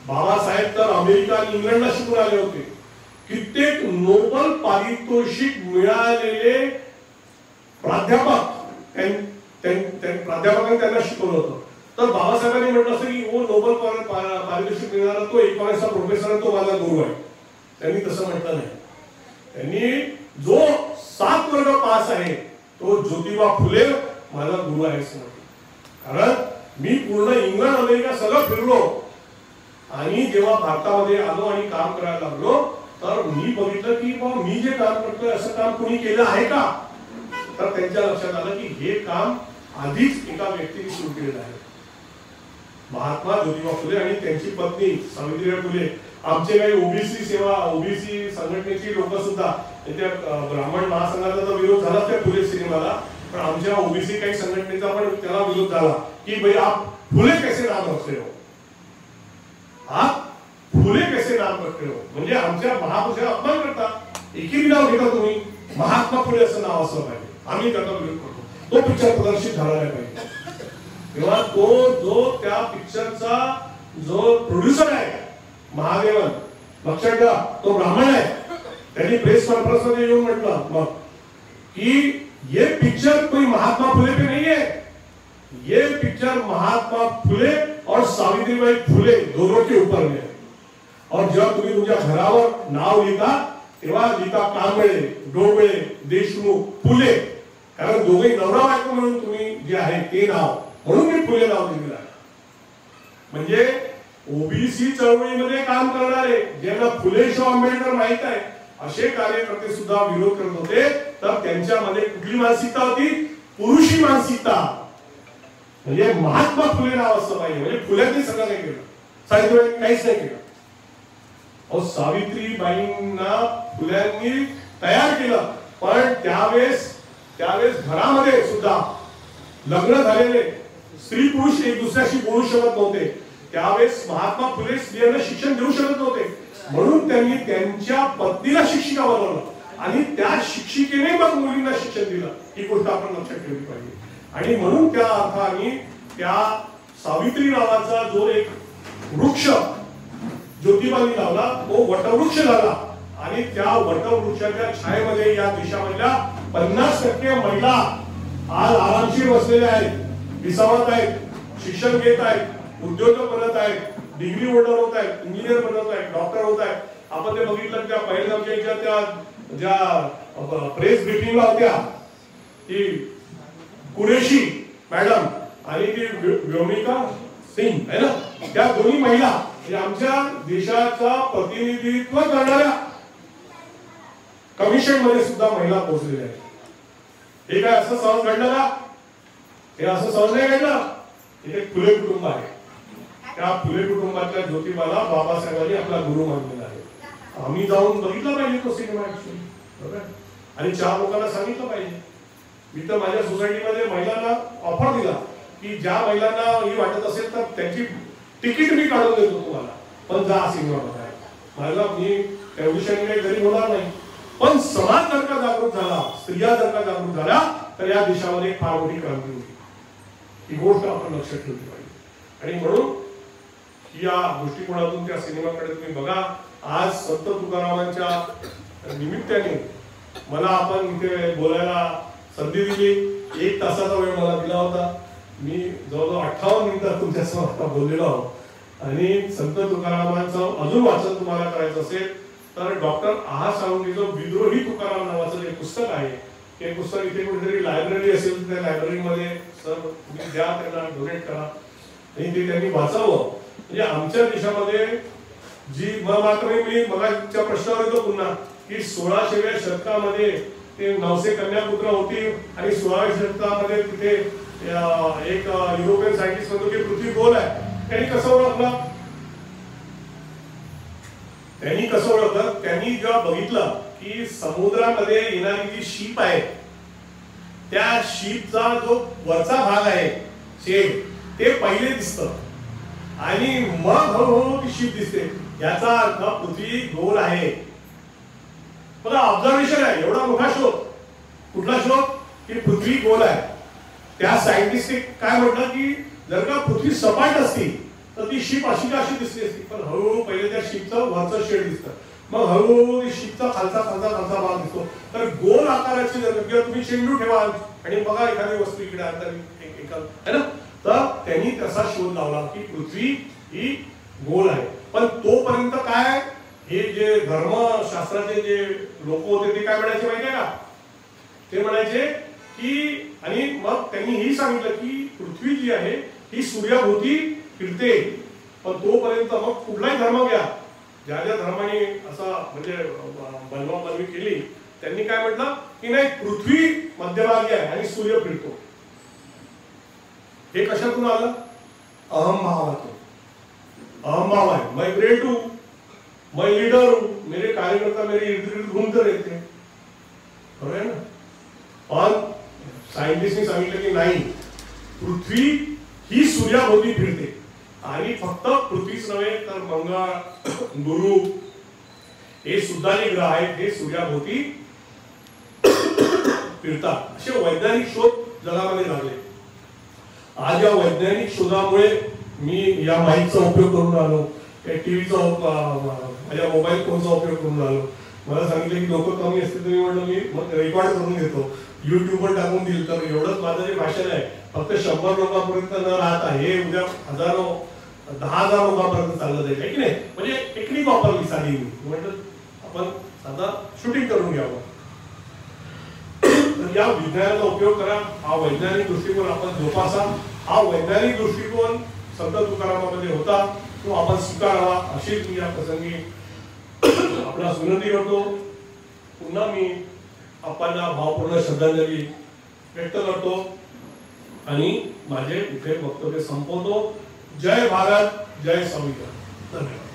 A: बाबासाहेब तर अमेरिका आणि इंग्लंडला शिकून आले होते. कित्येक नोबल पारितोषिक मिळालेले प्राध्यापक प्राध्यापकांनी त्यांना शिकवलं होतं. तर बाबासाहेबांनी म्हटलं असं की वो नोबल पारितोषिक मिळणारा तो इकॉनॉमिक्सचा प्रोफेसर तो माझा गुरु आहे. त्यांनी तसं म्हटलं नाही. त्यांनी जो 7 वर्ग पास आहे तो ज्योतिबा फुले माझा गुरु आहे असं म्हटलं. कारण मी पूर्ण इंग्लंड अमेरिका सगळं फिरलो आणि जेव्हा भारतामध्ये आलो आणि काम करायला लागलो तर मी बघितलं की मी जे काम करतोय असं काम कोणी केलं आहे का. तर त्यांच्या लक्षात आलं की हे काम आधीच एका व्यक्तीने सुरू केलेलं आहे. महात्मा ज्योतिबा फुले आणि त्यांची पत्नी सावित्रीबाई फुले. आमचे काही ओबीसी संघटनेची लोक सुद्धा त्या ब्राह्मण महासंघाचा तर विरोध झाला त्या फुले सिनेमाला, पण आमच्या ओबीसी काही संघटनेचा पण त्याला विरोध झाला की भाई आप फुले कैसे नाम रखते हो, आप फुले कैसे नाम रखते हो. म्हणजे आमच्या महापुरुषाचा अपमान करता. एकही नाव घेता तुम्ही, महात्मा फुले असं नाव असलं पाहिजे. आम्ही त्याचा विरोध करतो. तो पिक्चर प्रदर्शित झाला नाही पाहिजे. तेव्हा तो जो त्या पिक्चरचा जो प्रोड्युसर आहे महादेवन, लक्षात घ्या तो ब्राह्मण आहे. त्यांनी प्रेस कॉन्फ्रेंस मध्ये येऊन म्हटलं मग की ये पिक्चर कोई महात्मा फुले पे नहीं है, ये पिक्चर महात्मा फुले और सावित्रीबाई फुले दोनों के ऊपर है. और जेव्हा तुम्ही तुमच्या घरावर नाव लिहिता तेव्हा लिहिता कांबळे, डोबळे, देशमुख, फुले, कारण दोघे नवरा बायको म्हणून तुम्ही जे आहे ते नाव, म्हणून मी फुले नाव दिलेलं आहे. म्हणजे ओबीसी चळवळीमध्ये काम करणारे ज्यांना फुले शाहू आंबेडकर माहित आहे असे कार्यकर्ते सुद्धा विरोध करत होते. तर त्यांच्यामध्ये कुठली मानसिकता होती, पुरुषी मानसिकता. म्हणजे महात्मा फुले नाव असलं पाहिजे. म्हणजे फुल्यांनी सगळं नाही केलं, सावित्रीबाईंनी काहीच नाही केलं. सावित्रीबाईंना फुल्यांनी तयार केलं, पण त्यावेळेस घरामध्ये सुद्धा लग्न झालेले स्त्री पुरुष एक दुसऱ्याशी बोलू शकत नव्हते. त्यावेळेस महात्मा फुले स्त्रियांना शिक्षण देऊ शकत नव्हते, म्हणून त्यांनी त्यांच्या पत्नीला शिक्षिका बनवलं आणि त्या शिक्षिकेने मग मुलींना शिक्षण दिलं. ही गोष्ट आपण लक्षात ठेवली पाहिजे. आणि म्हणून त्या अर्थाने त्या सावित्री नावाचा जो एक वृक्ष ज्योतिबांनी लावला तो वटवृक्ष झाला. आणि त्या वटवृक्षाच्या छायेमध्ये या देशामधल्या 50% महिला आज आरामशीर बसलेल्या आहेत, विसावत आहेत, शिक्षण घेत आहेत, उद्योजक बनत आहेत, डिग्री होल्डर होत आहेत, इंजिनियर बनत आहेत, डॉक्टर होत आहेत. आपण ते बघितलं त्या पहिल्या त्या ज्या प्रेस ब्रीफिंगला होत्या ती कुरेशी मॅडम आणि ती व्योमिका सिंग आहे ना, त्या दोन्ही महिला आमच्या देशाचा प्रतिनिधित्व करणाऱ्या कमिशन मध्ये सुद्धा महिला पोहोचलेल्या आहेत. हे काय असं सहज घडलं का? हे असं सहज नाही घडलं. इथे फुले कुटुंब आहे. त्या फुले कुटुंबाच्या ज्योतिबाला बाबासाहेबांनी आपला गुरु मानलेला आहे. आम्ही जाऊन बघितलं पाहिजे तो सिनेमा ऍक्च्युअली, आणि 4 लोकांना सांगितलं पाहिजे. मी तर माझ्या सोसायटीमध्ये महिलांना ऑफर दिला की ज्या महिलांना ही वाटत असेल तर त्यांची तिकीट मी काढून देतो तुम्हाला, पण जा सिनेमा बघायला. मला मी त्या विषयाने काही गरीब होणार नाही, पण समाज जर का जागृत झाला, स्त्रिया जर का जागृत झाल्या तर या देशामध्ये फार मोठी क्रांती होती. ही गोष्ट आपण लक्षात ठेवली पाहिजे. आणि म्हणून या दृष्टिकोनातून त्या सिनेमाकडे तुम्ही बघा. आज संत तुकारामांच्या निमित्ताने मला आपण इथे बोलायला संधी दिली. 1 तासाचा वेळ मला दिला होता. मी जवळजवळ 58 मिनिटं तुमच्यासमोर बोललेलो आहोत. आणि संत तुकारामांचं अजून वाचन तुम्हाला करायचं असेल तर डॉक्टर आहा साळुंखेचं विद्रोही तुकाराम नावाचं जे पुस्तक आहे ते पुस्तक इथे कुठेतरी लायब्ररी असेल त्या लायब्ररीमध्ये सर तुम्ही द्या, त्यांना डोनेट करा आणि ते त्यांनी वाचावं. म्हणजे आमच्या देशामध्ये जी मात्र मी मगाच्या प्रश्नावर येतो पुन्हा की 16व्या शतकामध्ये ते नवसे कन्यापुत्र होती आणि 16व्या शतकामध्ये तिथे एक युरोपियन सायंटिस्ट म्हणतो की पृथ्वी गोल आहे. त्यांनी कसं ओळखलं? त्यांनी जेव्हा बघितलं की समुद्रामध्ये येणारी जी शीप आहे त्या शीपचा जो वरचा भाग आहे शेप ते पहिले दिसतं आणि मग हळूहळू ती शीप दिसते. याचा अर्थ पृथ्वी गोल आहे. बघा ऑब्झर्वेशन आहे, एवढा मोठा शोध. कुठला शोध? की पृथ्वी गोल आहे. त्या सायंटिस्टने काय म्हटलं की जर का पृथ्वी सपाट असती तर ती शिप अशी का अशी दिसली असती, पण हळूहळू पहिले त्या शिपचं वरचं शेड दिसतं, मग हळूहळू शिपचा खालचा भाग दिसतो. तर गोल आकाराची जर किंवा तुम्ही चेंडू ठेवा आणि बघा एखादी वस्तू इकडे आहे ना, तर त्यांनी तसा शोध लावला की पृथ्वी ही गोल आहे. पण तोपर्यंत काय, हे जे धर्मशास्त्राचे जे लोक होते ते काय म्हणायचे माहिती आहे का, ते म्हणायचे की, आणि मग त्यांनी ही सांगितलं की पृथ्वी जी आहे ही सूर्याभोवती फिरते. पण तोपर्यंत मग कुठलाही धर्म घ्या, ज्या ज्या धर्माने असा म्हणजे बनवाबनवी केली, त्यांनी काय म्हटलं की नाही, पृथ्वी मध्यभागी आहे आणि सूर्य फिरतो. हे कशातून आलं, अहमभावातून. अहमभाव आहे, मैं ग्रेट हूं, मैं लीडर हूं, मेरे कार्यकर्ता मेरे इर्द गिर्द घूमते रहते हैं, बरोबर आहे ना. पण सायंटिस्टने सांगितलं की नाही, पृथ्वी ही सूर्याभोवती फिरते आणि फक्त पृथ्वीच नव्हे तर मंगळ, गुरु हे सुद्धा जे ग्रह आहेत हे सूर्याभोवती फिरतात. असे वैज्ञानिक शोध जगामध्ये लागले. आज या वैज्ञानिक शोधामुळे मी या माईकचा उपयोग करून राहिलो, या टीव्हीचा माझ्या मोबाईल फोनचा उपयोग करून राहिलो. मला सांगितलं की लोक कमी असते तर मी म्हटलं मी रेकॉर्ड करून घेतो, युट्यूबवर टाकून दिल तर एवढंच माझं जे भाषण आहे फक्त 100 लोकांपर्यंत न राहता हे उद्या हजारो 10,000 लोकांपर्यंत चाललं जाईल, आहे की नाही. म्हणजे टेक्निक वापरली साधी, मी म्हटलं आपण साधा शूटिंग करून घ्यावं. तर या विज्ञानाचा उपयोग करा, हा वैज्ञानिक दृष्टिकोन आपण जोपासा. हा वैज्ञानिक दृष्टिकोन संत तुकारामामध्ये होता, तो आपण स्वीकारावा अशी मी या प्रसंगी आपला विनंती करतो. पुन्हा मी आपल्याला भावपूर्ण श्रद्धांजली व्यक्त करतो आणि माझे इथे वक्तव्य संपवतो. जय भारत, जय संविधान. धन्यवाद.